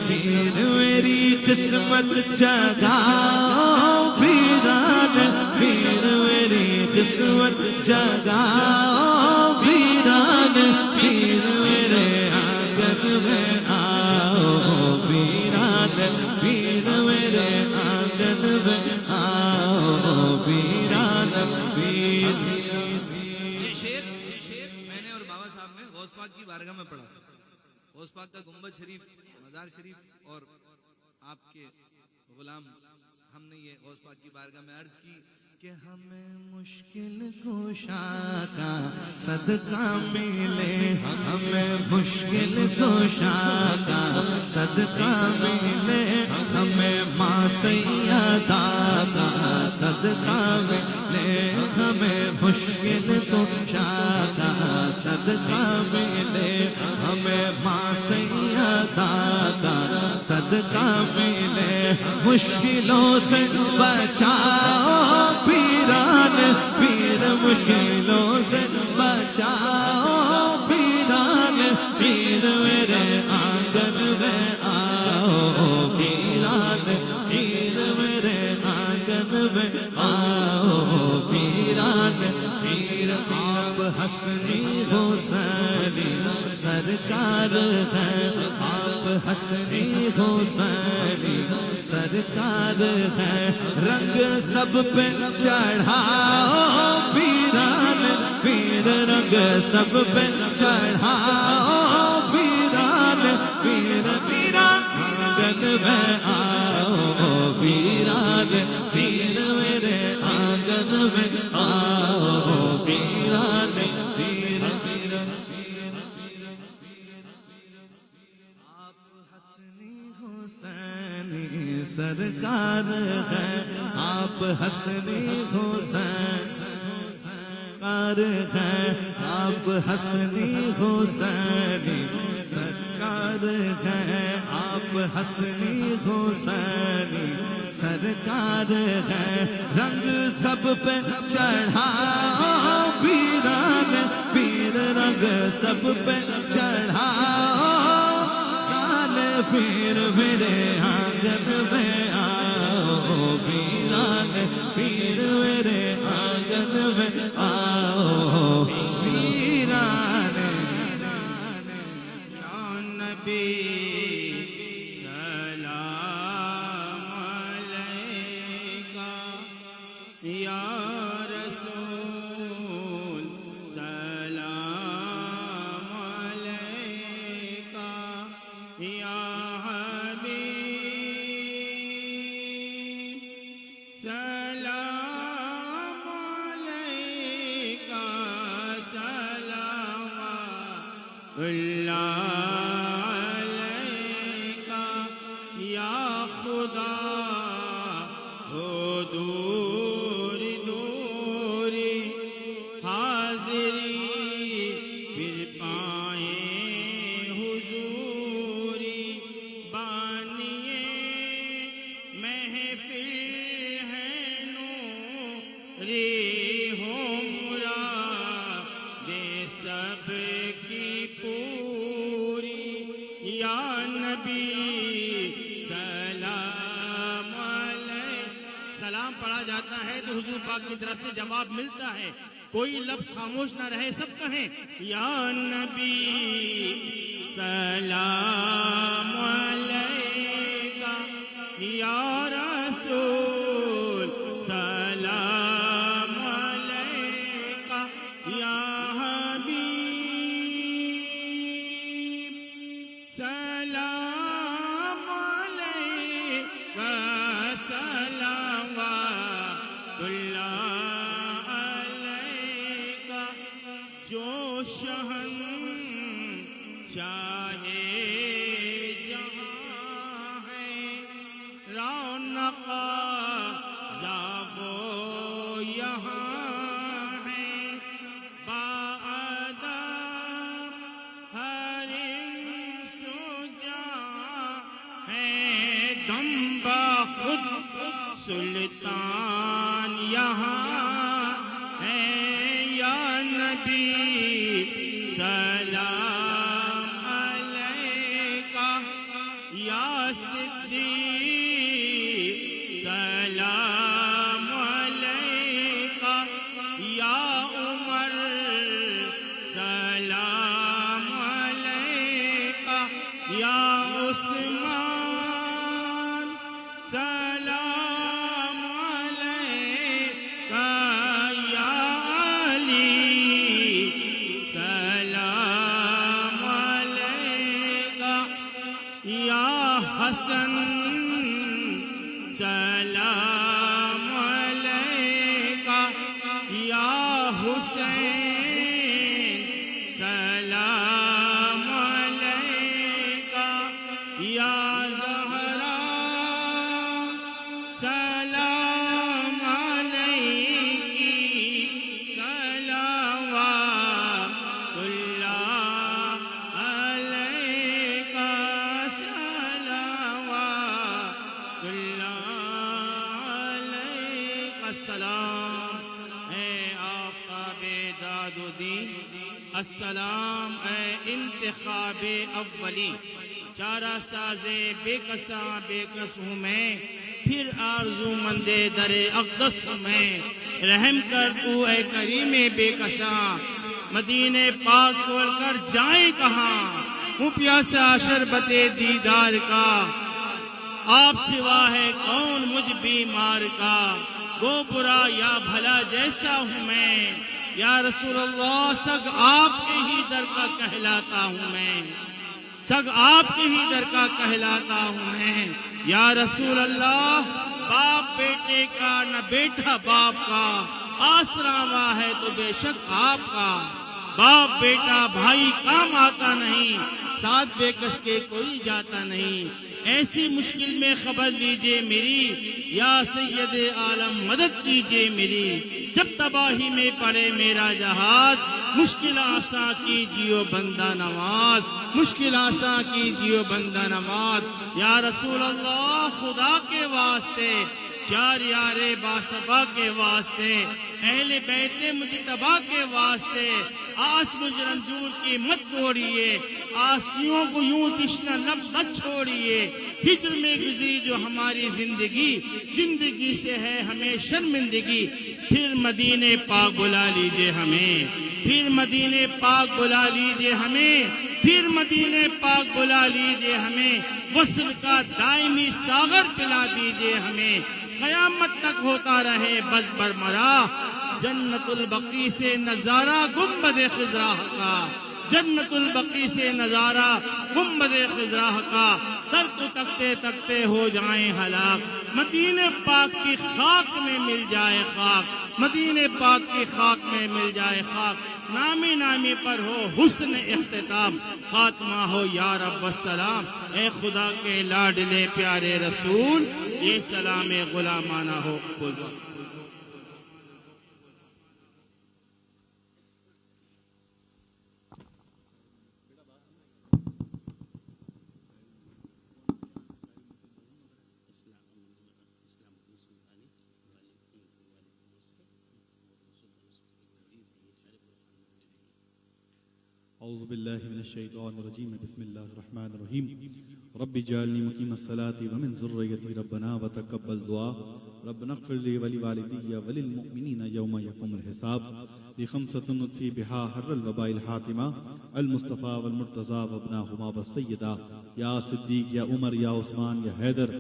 پیر میری قسمت جگاؤ پیران پیر میری قسمت جگاؤ پیران پیر میرے آنگن میں آؤ پیران پیر میرے آنگن میں آؤ پیران پیر یہ شعر میں نے اور بابا صاحب نے غوث پاک کی بارگاہ میں پڑھا غوث پاک کا گنبد شریف مزار شریف اور آپ کے غلام ہم نے یہ غوث پاک کی بارگاہ میں عرض کی کہ ہمیں مشکل کشا کا صدقہ ملے ہمیں مشکل کشا کا صدقہ ملے ہمیں ماں سیدہ کا صدقہ ملے ہمیں مشکل کشا کا صدقہ ملے ہمیں ماں سیدہ کا صدقہ ملے مشکلوں سے بچاؤ پیران پیر مشکلوں سے بچاؤ پیران پیر میرے آنگن میں آؤ پیران پیر میرے آنگن میں آؤ پیران پیر آپ حسنی حسینی سرکار ہے آپ حسنی حسینی سرکار ہے رنگ سب پہ چڑھاؤ پیران پیر رنگ سب پہ چڑھاؤ پیران پیر پیران آنگن میں آؤ حسنی حسین سرکار ہیں، آپ حسنی حسینی سرکار ہیں، آپ حسنی حسینی سرکار ہیں، رنگ سب پہ چڑھا پیران پیر، رنگ سب پہ چڑھا پیر میرے آنگن میں آؤ، پیران پیر میرے آنگن میں آؤ، پیران یا نبی سلام علیکہ، یا رسول سلام علیکہ، یا سلام علیکہ، سلام اللہ علیکہ، یا خدا ہو دور دوری حاضری پھر پائیں حضوری، بانیے محفل ری ہو مراد سب کی پوری، یا نبی سلام علیہ۔ سلام پڑھا جاتا ہے تو حضور پاک کی طرف سے جواب ملتا ہے، کوئی لفظ خاموش نہ رہے، سب کہیں یا نبی سلام علیکہ، یا رسول سلام علیکہ، یا حبیب سلام علیکہ، صلوات اللہ علیکہ، جو شہنشاہ جہاں ہے، رونق زاغو یہاں ہے، باادب ہر انس و جاں ہے، دم بخود سلطان یہاں ہے، یا نبی سلام علیکہ، یا صدیق سلام علیکہ، یا عمر سلام علیکہ، یا عثمان سلام علیکہ، یا علی سلام علیکہ، یا حسن سلام علیکہ، یا حسین سلام علیکہ، یا زہرا سلام علیکی، صلوات اللہ علیکہ، صلوات اللہ علیکہ، السلام اے آفتاب داد و دین، السلام اے انتخاب اولی، چارہ سازے بے کساں بے کس ہوں میں، پھر آرزو مندے در اقدس ہوں میں، رحم کر تو اے کریم بے کساں، مدینہ پاک چھوڑ کر جائیں کہاں، ہوں پیاسا شربت دیدار کا، آپ سوا ہے کون مجھ بیمار کا، وہ برا یا بھلا جیسا ہوں میں، یا رسول اللہ سگ آپ کے ہی در کا کہلاتا ہوں میں، سگ آپ کے ہی در کا کہلاتا ہوں میں، یا رسول اللہ باپ بیٹے کا نہ بیٹا باپ کا، آسرا ماں ہے تو بے شک آپ کا، باپ بیٹا بھائی کام آتا نہیں، ساتھ بے کس کے کوئی جاتا نہیں، ایسی مشکل میں خبر لیجئے میری، یا سید عالم مدد کیجئے میری، جب تباہی میں پڑے میرا جہاد، مشکل آساں کیجیو بندہ نواز، مشکل آساں کیجیو بندہ نواز۔ یا رسول اللہ خدا کے واسطے، چار یار باصبا کے واسطے، اہل بیت مجتبی کے واسطے، آس مجھ رنجور کی مت توڑیے، آسیوں کو یوں تشنہ لب مت چھوڑیے۔ ہجر میں گزری جو ہماری زندگی، زندگی سے ہے ہمیں شرمندگی، پھر مدینے پاک بلا لیجئے ہمیں، پھر مدینے پاک بلا لیجئے ہمیں، پھر مدینے پاک بلا لیجئے ہمیں، وصل کا دائمی ساغر پلا دیجئے ہمیں، قیامت تک ہوتا رہے بس برمرا، جنت البقیع سے نظارہ گنبد خضرا کا، جنت البقیع سے نظارہ گنبد خضرا کا، در کو تکتے تکتے ہو جائیں ہلاک، مدینہ پاک کی خاک میں مل جائے خاک، مدینہ پاک کی خاک میں مل جائے خاک، نامی نامی پر ہو حسن اختتام، خاتمہ ہو یا رب السلام۔ اے خدا کے لاڈلے پیارے رسول، یہ سلام غلامانہ ہو قبول۔ اعوذ باللہ من الشیطان الرجیم بسم اللہ الرحمن الرحیم رب اجعلنی مقیم الصلاة ومن ذریتی ربنا وتقبل دعا ربنا اغفر لی ولوالدی وللمؤمنین یوم یقوم الحساب لخمسة نطفی بہا حر الوباء الحاتمہ المصطفیٰ والمرتضیٰ وابناہما والسیدہ یا صدیق یا عمر یا عثمان یا حیدر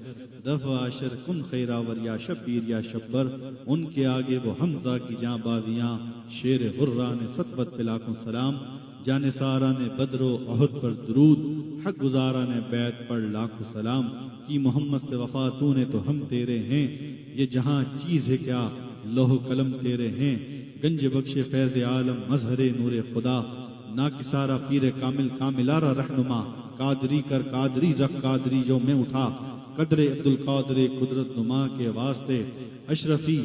دفع عشر کن خیراور یا شبیر یا شبر، ان کے آگے وہ حمزہ کی جاں بازیاں شیر غران سطوت پہ لاکھوں سلام، جان سارا نے بدر و احد پر درود، حق گزارا نے بیعت پر لاکھوں سلام، کی محمد سے وفا تو نے تو ہم تیرے ہیں، یہ جہاں چیز ہے کیا لوح قلم تیرے ہیں، گنج بخش فیض عالم مظہر نور خدا، نا کسارا پیر کامل کاملارا رہنما، قادری کر قادری رکھ قادری جو میں اٹھا، قدر عبدالقادر قدرت نما کے واسطے، اشرفی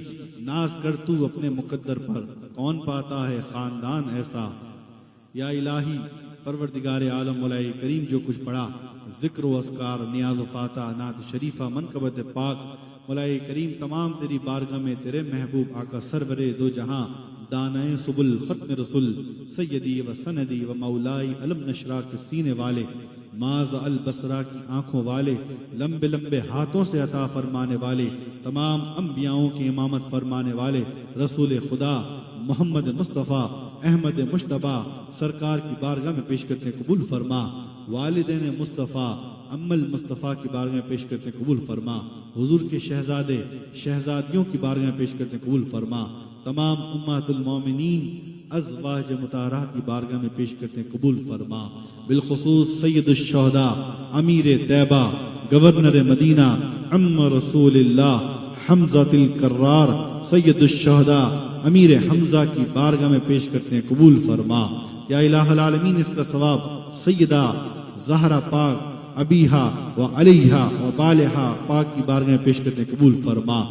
ناز کر تو اپنے مقدر پر، کون پاتا ہے خاندان ایسا، یا الہی پروردگار عالم مولا کریم جو کچھ پڑھا، ذکر و اذکار نیاز و فاتح نعت شریفہ منقبت پاک، مولا کریم تمام تیری بارگاہ میں تیرے محبوب آقا سرور دو جہاں، دانائے سبل ختم رسول سیدی و سندی و مولائی علم نشرا کے سینے والے، ماز البصرہ کی آنکھوں والے، لمبے لمبے ہاتھوں سے عطا فرمانے والے، تمام انبیاؤں کی امامت فرمانے والے، رسول خدا محمد مصطفیٰ احمد مشتبہ سرکار کی بارگاہ میں پیش کرتے قبول فرما، والدین مصطفیٰ ام المصطفیٰ کی بارگاہ میں پیش کرتے قبول فرما، حضور کے شہزادے شہزادیوں کی بارگاہ میں پیش کرتے قبول فرما، تمام امت المومنین ازواج مطہرات کی بارگاہ میں پیش کرتے قبول فرما، بالخصوص سید الشہداء امیر طیبہ گورنر مدینہ عم رسول اللہ حمزہ الکرار سید الشہداء امیر حمزہ کی بارگاہ میں پیش کرتے ہیں قبول فرما، یا الہ العالمین اس کا ثواب سیدہ زہرا پاک ابیہا و علیہا و بالہا پاک کی بارگاہ میں پیش کرتے ہیں قبول فرما،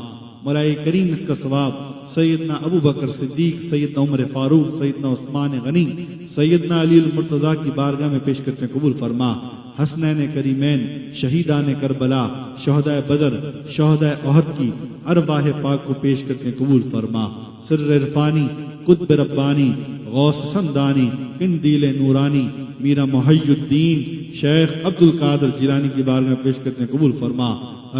مولا کریم اس کا ثواب سیدنا ابو بکر صدیق، سیدنا عمر فاروق، سیدنا عثمان غنی، سیدنا علی المرتضیٰ کی بارگاہ میں پیش کرتے ہیں قبول فرما، حسنین کریمین شہیدان کربلا شہداء بدر شہداء احد کی ارواح پاک کو پیش کرتے ہیں قبول فرما، سر عرفانی قطب ربانی غوث سمدانی قندیل نورانی میرا محی الدین شیخ عبد القادر جیلانی کی بارگاہ میں پیش کرتے ہیں قبول فرما،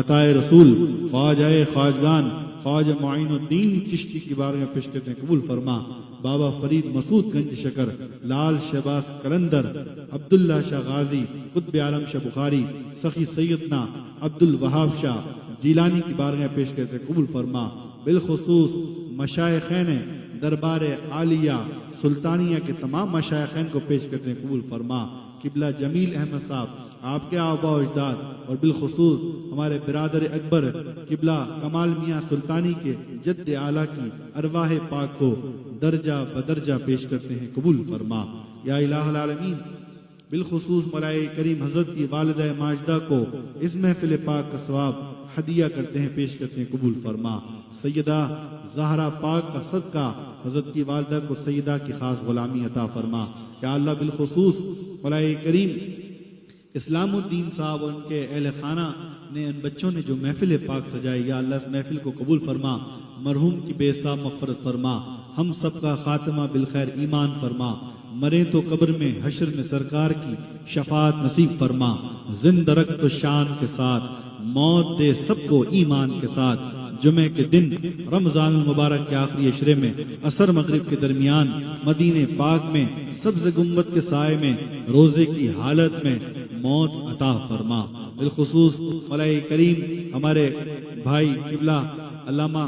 عطائے رسول خواجہ خواجگان خواجہ معین الدین چشتی کی بارگاہ میں پیش کرتے ہیں قبول فرما، بابا فرید مسعود گنج شکر لال شہباز قلندر عبداللہ شاہ غازی قطب عالم شاہ بخاری سخی سیدنا عبد الوہاب شاہ جیلانی کی بارگاہ میں پیش کرتے ہیں قبول فرما، بالخصوص مشائخین دربار عالیہ سلطانیہ کے تمام مشائخین کو پیش کرتے ہیں قبول فرما، قبلہ جمیل احمد صاحب آپ کے آباء و اجداد اور بالخصوص ہمارے برادر اکبر قبلہ کمال میاں سلطانی کے جد اعلیٰ کی ارواح پاک کو درجہ بدرجہ پیش کرتے ہیں قبول فرما، یا الہ العالمین بالخصوص مولائے کریم حضرت کی والدہ ماجدہ کو اس محفل پاک کا ثواب ہدیہ کرتے ہیں، پیش کرتے ہیں، قبول فرما۔ سیدہ زہرا پاک کا صدقہ حضرت کی والدہ کو سیدہ کی خاص غلامی عطا فرما۔ یا اللہ بالخصوص مولائے کریم اسلام الدین صاحب اور ان کے اہل خانہ نے، ان بچوں نے جو محفل پاک سجائی، یا اللہ اس محفل کو قبول فرما، مرحوم کی بے حساب مغفرت فرما، ہم سب کا خاتمہ بالخیر ایمان فرما، مریں تو قبر میں حشر میں سرکار کی شفاعت نصیب فرما، زندہ رکھ تو شان کے ساتھ، موت دے سب کو ایمان کے ساتھ۔ جمعے کے دن رمضان المبارک کے آخری عشرے میں عصر مغرب کے درمیان مدینہ پاک میں سبز گنبد کے سائے میں روزے کی حالت میں موت عطا فرما۔ بالخصوص مولائے کریم ہمارے بھائی قبلہ علامہ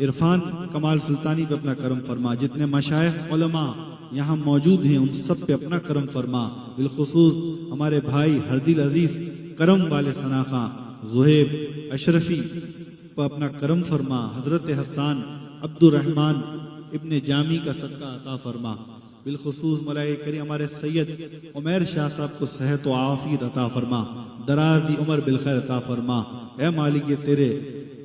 عرفان کمال سلطانی پہ اپنا کرم فرما، جتنے مشائخ علماء یہاں موجود ہیں ان سب پہ اپنا کرم فرما۔ بالخصوص ہمارے بھائی ہردل عزیز کرم والے ثناخواں زہیب اشرفی پہ اپنا کرم فرما، حضرت حسان عبد الرحمن ابن جامی کا صدقہ عطا فرما۔ بالخصوص مولائے کریم ہمارے سید عمیر شاہ صاحب کو صحت و عافیت عطا فرما، درازی عمر بالخیر عطا فرما۔ اے مالک، یہ تیرے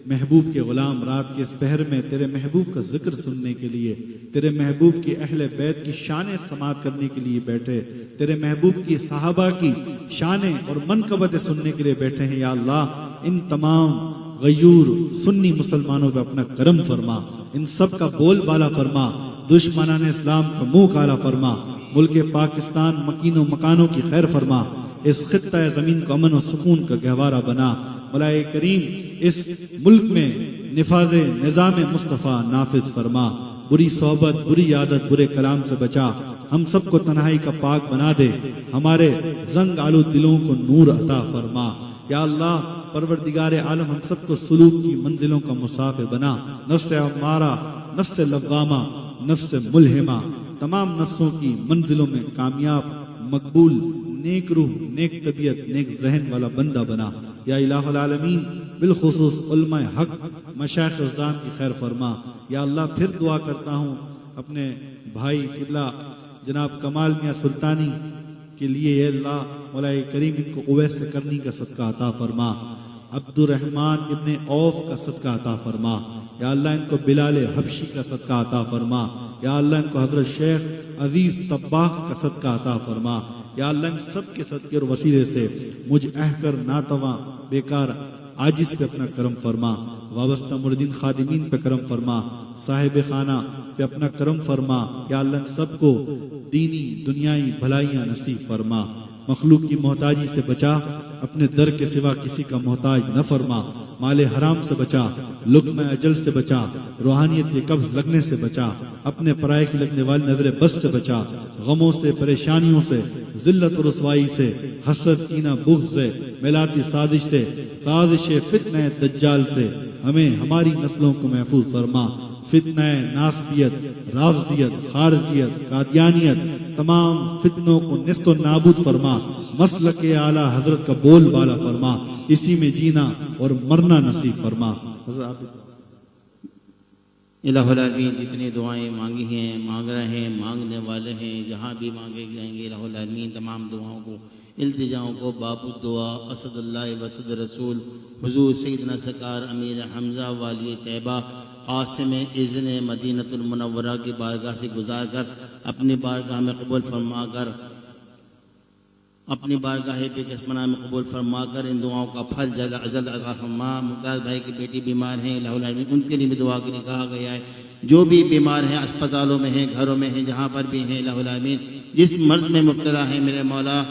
محبوب کے غلام رات کے اس پہر میں تیرے محبوب کا ذکر سننے کے لیے، تیرے محبوب کی اہل بیت کی شانیں سماعت کرنے کے لیے بیٹھے، تیرے محبوب کی صحابہ کی شانیں اور منقبتیں سننے کے لیے بیٹھے ہیں۔ یا اللہ ان تمام غیور سنی مسلمانوں پہ اپنا کرم فرما، ان سب کا بول بالا فرما، دشمنان اسلام کا منہ کالا فرما، ملک پاکستان مکین و مکانوں کی خیر فرما، اس خطہ زمین کو امن و سکون کا گہوارہ بنا۔ مولائے کریم اس ملک میں نفاذ نظام مصطفیٰ نافذ فرما، بری صحبت، بری عادت، برے کلام سے بچا، ہم سب کو تنہائی کا پاک بنا دے، ہمارے زنگ آلود دلوں کو نور عطا فرما۔ یا اللہ پروردگار عالم ہم سب کو سلوک کی منزلوں کا مسافر بنا، نفس امارہ، نفس لوامہ، نفس ملہمہ، تمام نفسوں کی منزلوں میں کامیاب، مقبول، نیک روح، نیک طبیعت، نیک ذہن والا بندہ بنا۔ یا الہ العالمین بالخصوص علماء حق مشائخ رضوان کی خیر فرما۔ یا اللہ پھر دعا کرتا ہوں اپنے بھائی قبلہ جناب کمال میاں سلطانی کے لیے، اے اللہ مولائے کریم ان کو اویس کرنی کا صدقہ عطا فرما، عبد الرحمن ابن عوف کا صدقہ عطا فرما۔ یا اللہ ان کو بلال حبشی کا صدقہ عطا فرما۔ یا اللہ ان کو حضرت شیخ عزیز طباخ کا صدقہ عطا فرما۔ یا اللہ ان سب کے صدقے اور وسیلے سے مجھ احکر ناتواں بیکار عاجز پہ اپنا کرم فرما، وابستہ مردین خادمین پہ کرم فرما، صاحب خانہ پہ اپنا کرم فرما۔ یا اللہ ان سب کو دینی دنیائی بھلائیاں نصیب فرما، مخلوق کی محتاجی سے بچا، اپنے در کے سوا کسی کا محتاج نہ فرما، مال حرام سے بچا، لقمہ اجل سے بچا، روحانیت کے قبض لگنے سے بچا، اپنے پرائے کی لگنے والی نظر بس سے بچا، غموں سے، پریشانیوں سے، ذلت و رسوائی سے، حسد، کینہ، بغض سے، میلاتی سازش سے، سازش فتنہ دجال سے ہمیں ہماری نسلوں کو محفوظ فرما۔ فتنہ ناسبیت، رافضیت، خارجیت، قادیانیت، تمام فتنوں کو نست و نابود فرما، مسلک اعلیٰ حضرت کا بول بالا فرما، اسی میں جینا اور مرنا نصیب فرما۔ الہ العالمین جتنی دعائیں مانگی ہیں، مانگ رہے ہیں، مانگنے والے ہیں، جہاں بھی مانگے جائیں گے، الہ العالمین تمام دعاؤں کو، التجاؤں کو باب الدعا اسد اللہ وسد رسول حضور سیدنا سرکار امیر حمزہ والی طیبہ قاسم اذن مدینۃ المنورہ کی بارگاہ سے گزار کر اپنی بارگاہ میں قبول فرما کر، اپنی بارگاہ بے کسمنا میں قبول فرما کر ان دعاؤں کا پھل جلد از جلد عطا فرما۔ ممتاز بھائی کی بیٹی بیمار ہیں، الہ العالمین ان کے لیے بھی دعا کے لیے کہا گیا ہے، جو بھی بیمار ہیں، اسپتالوں میں ہیں، گھروں میں ہیں، جہاں پر بھی ہیں، الہ العالمین جس مرض میں مبتلا ہیں میرے مولا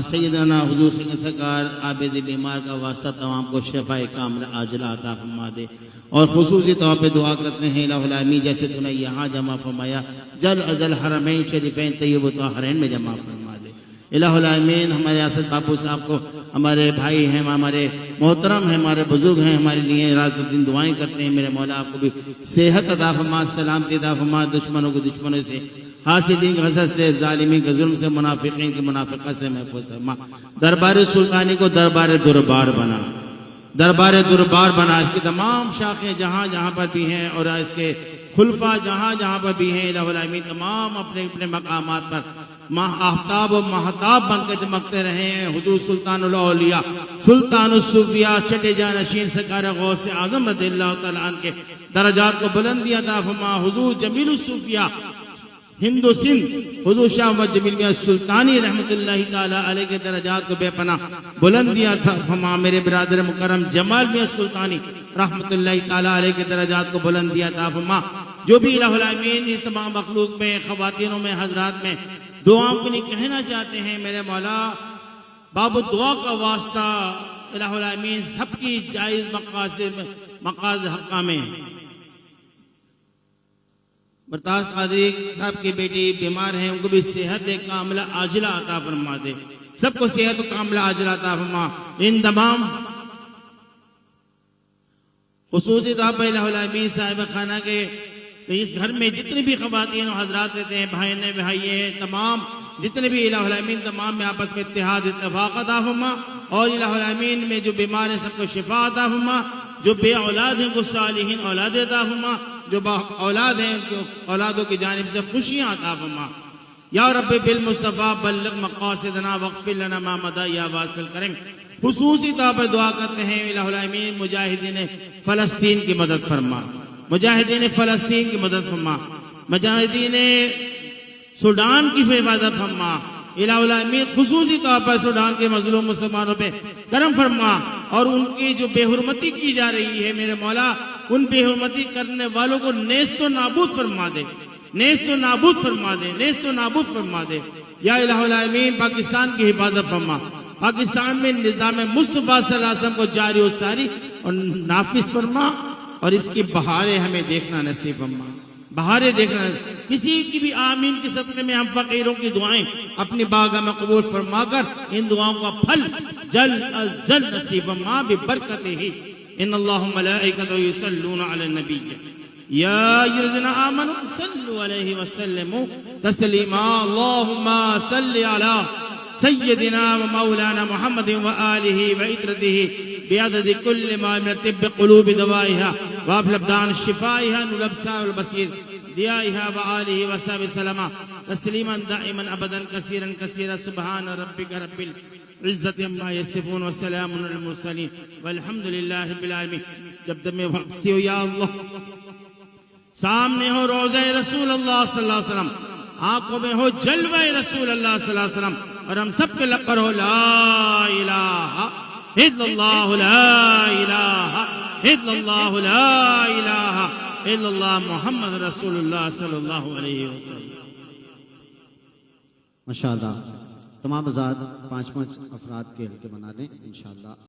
سیدنا حضور سیدنا سرکار عابد بیمار کا واسطہ تمام کو شفا کاملہ عاجلہ عطا فرما دے۔ اور خصوصی طور پہ دعا کرتے ہیں الہ العالمین جیسے تو نے یہاں جمع فرمایا، جل ازل حرمین شریفین طیب و طاہرین میں جمع فرما دے۔ الہ العالمین ہمارے اسد باپو صاحب کو، ہمارے بھائی ہیں، ہمارے محترم ہیں، ہمارے بزرگ ہیں، ہمارے لیے رات و دن دعائیں کرتے ہیں، میرے مولا آپ کو بھی صحت عطا فرما، سلامتی عطا فرما، دشمنوں کو دشمنوں سے، حاسدین کے حسد سے، ظالمین کے ظلم سے، منافقین کی منافقت سے محفوظ فرما۔ دربار سلطانی کو دربار دربار بنا، دربار دربار بنا، اس کی تمام شاخیں جہاں جہاں پر بھی ہیں اور اس کے خلفاء جہاں جہاں پر بھی ہیں، الہ العالمین تمام اپنے اپنے مقامات پر آفتاب و مہتاب بن کے چمکتے رہے ہیں. حضور سلطان الاولیاء سلطان الصوفیاء چٹے جانشین سرکار غوث اعظم رضی اللہ تعالیٰ عنہ کے درجات کو بلندی عطا فرما. حضور جمیل الصوفیاء ہند و سندھ حضور شاہ محمد جمیل میاں سلطانی رحمت اللہ تعالیٰ علیہ کے درجات کو بے پناہ بلندیاں فرما. میرے برادر مکرم جمال میاں سلطانی رحمت اللہ تعالیٰ علیہ کے درجات کو بلندیاں عطا فرما. جو بھی الہ العالمین اس تمام مخلوق میں خواتینوں میں حضرات میں دعاؤں کے لیے کہنا چاہتے ہیں، میرے مولا باب دعا کا واسطہ الہ العالمین سب کی جائز مقاصد حقہ میں. برتاز قادری صاحب کی بیٹی بیمار ہیں، ان کو بھی صحت کاملہ عاجلہ عطا فرما دے. سب کو صحت کاملہ عاجلہ عطا فرما. ان تمام خصوصی طور پر الہ العالمین صاحب خانہ کے اس گھر میں جتنے بھی خواتین و حضرات رہتے ہیں، بھائی ہیں، تمام جتنے بھی الہ العالمین تمام میں آپس میں اتحاد اتفاق عطا فرما. اور الہ العالمین میں جو بیمار ہیں سب کو شفا عطا فرما. جو بے اولاد ہیں کو صالحین اولاد عطا فرما. جو با اولاد ہیں ان کو اولادوں کی جانب سے خوشیاں عطا فرما. یا رب بالمصطفیٰ بلغ مقاصدنا واغفر لنا ما مضى یا واسع الکرم. خصوصی طور پر دعا کرتے ہیں الہ العالمین مجاہدین فلسطین کی مدد فرما. مجاہدین فلسطین کی مدد فرما. مجاہدین سوڈان کی حفاظت فرما. الہ العالمین خصوصی طور پر سوڈان کے مظلوم مسلمانوں پہ کرم فرما. اور ان کی جو بے حرمتی کی جا رہی ہے میرے مولا، ان بے حرمتی کرنے والوں کو نیست و نابود فرما دے. نیست و نابود فرما دے. نیست و نابود فرما دے. یا الہ العالمین پاکستان کی حفاظت فرما. پاکستان میں نظام مصطفیٰ صلی اللہ علیہ وسلم کو جاری و ساری اور نافذ فرما. اور اس کی بہاریں ہمیں دیکھنا نصیب فرما. بہاریں دیکھنا. کسی کی بھی آمین کے صدقے میں ہم فقیروں کی دعائیں اپنی بارگاہ میں قبول فرما کر ان دعاؤں کا پھل جلد از جلد نصیب فرما ببرکتہ ہی. ان اللہ ملائکتہ یصلون علی النبی یا ایھا الذین آمنوا صلوا علیہ وسلموا تسلیما. اللہم صل علی سیدنا و مولانا محمد و آلہ و عطرتہ بعدد کل ما من طب قلوب دوائها وافل ابدان شفائها نور الابصار والبصیر ضیائها و آلہ و صحبہ وسلم تسلیما دائما ابدا کثیرا کثیرا. سبحان ربک رب العزت عما یصفون وسلام علی المرسلین والحمد للہ رب العالمین. جب تک میں واپسی ہو یا اللہ سامنے ہو روضہ رسول اللہ صلی اللہ علیہ وسلم، آنکھوں میں ہو جلوہ رسول اللہ صلی اللہ علیہ وسلم، اور ہم سب کے لب پر ہو لا الہ الا اللہ لا الہ الا اللہ لا الہ الا اللہ محمد رسول اللہ صلی اللہ علیہ وسلم. ماشاءاللہ تمام آزاد 5 افراد کے حلقے بنا لیں انشاءاللہ.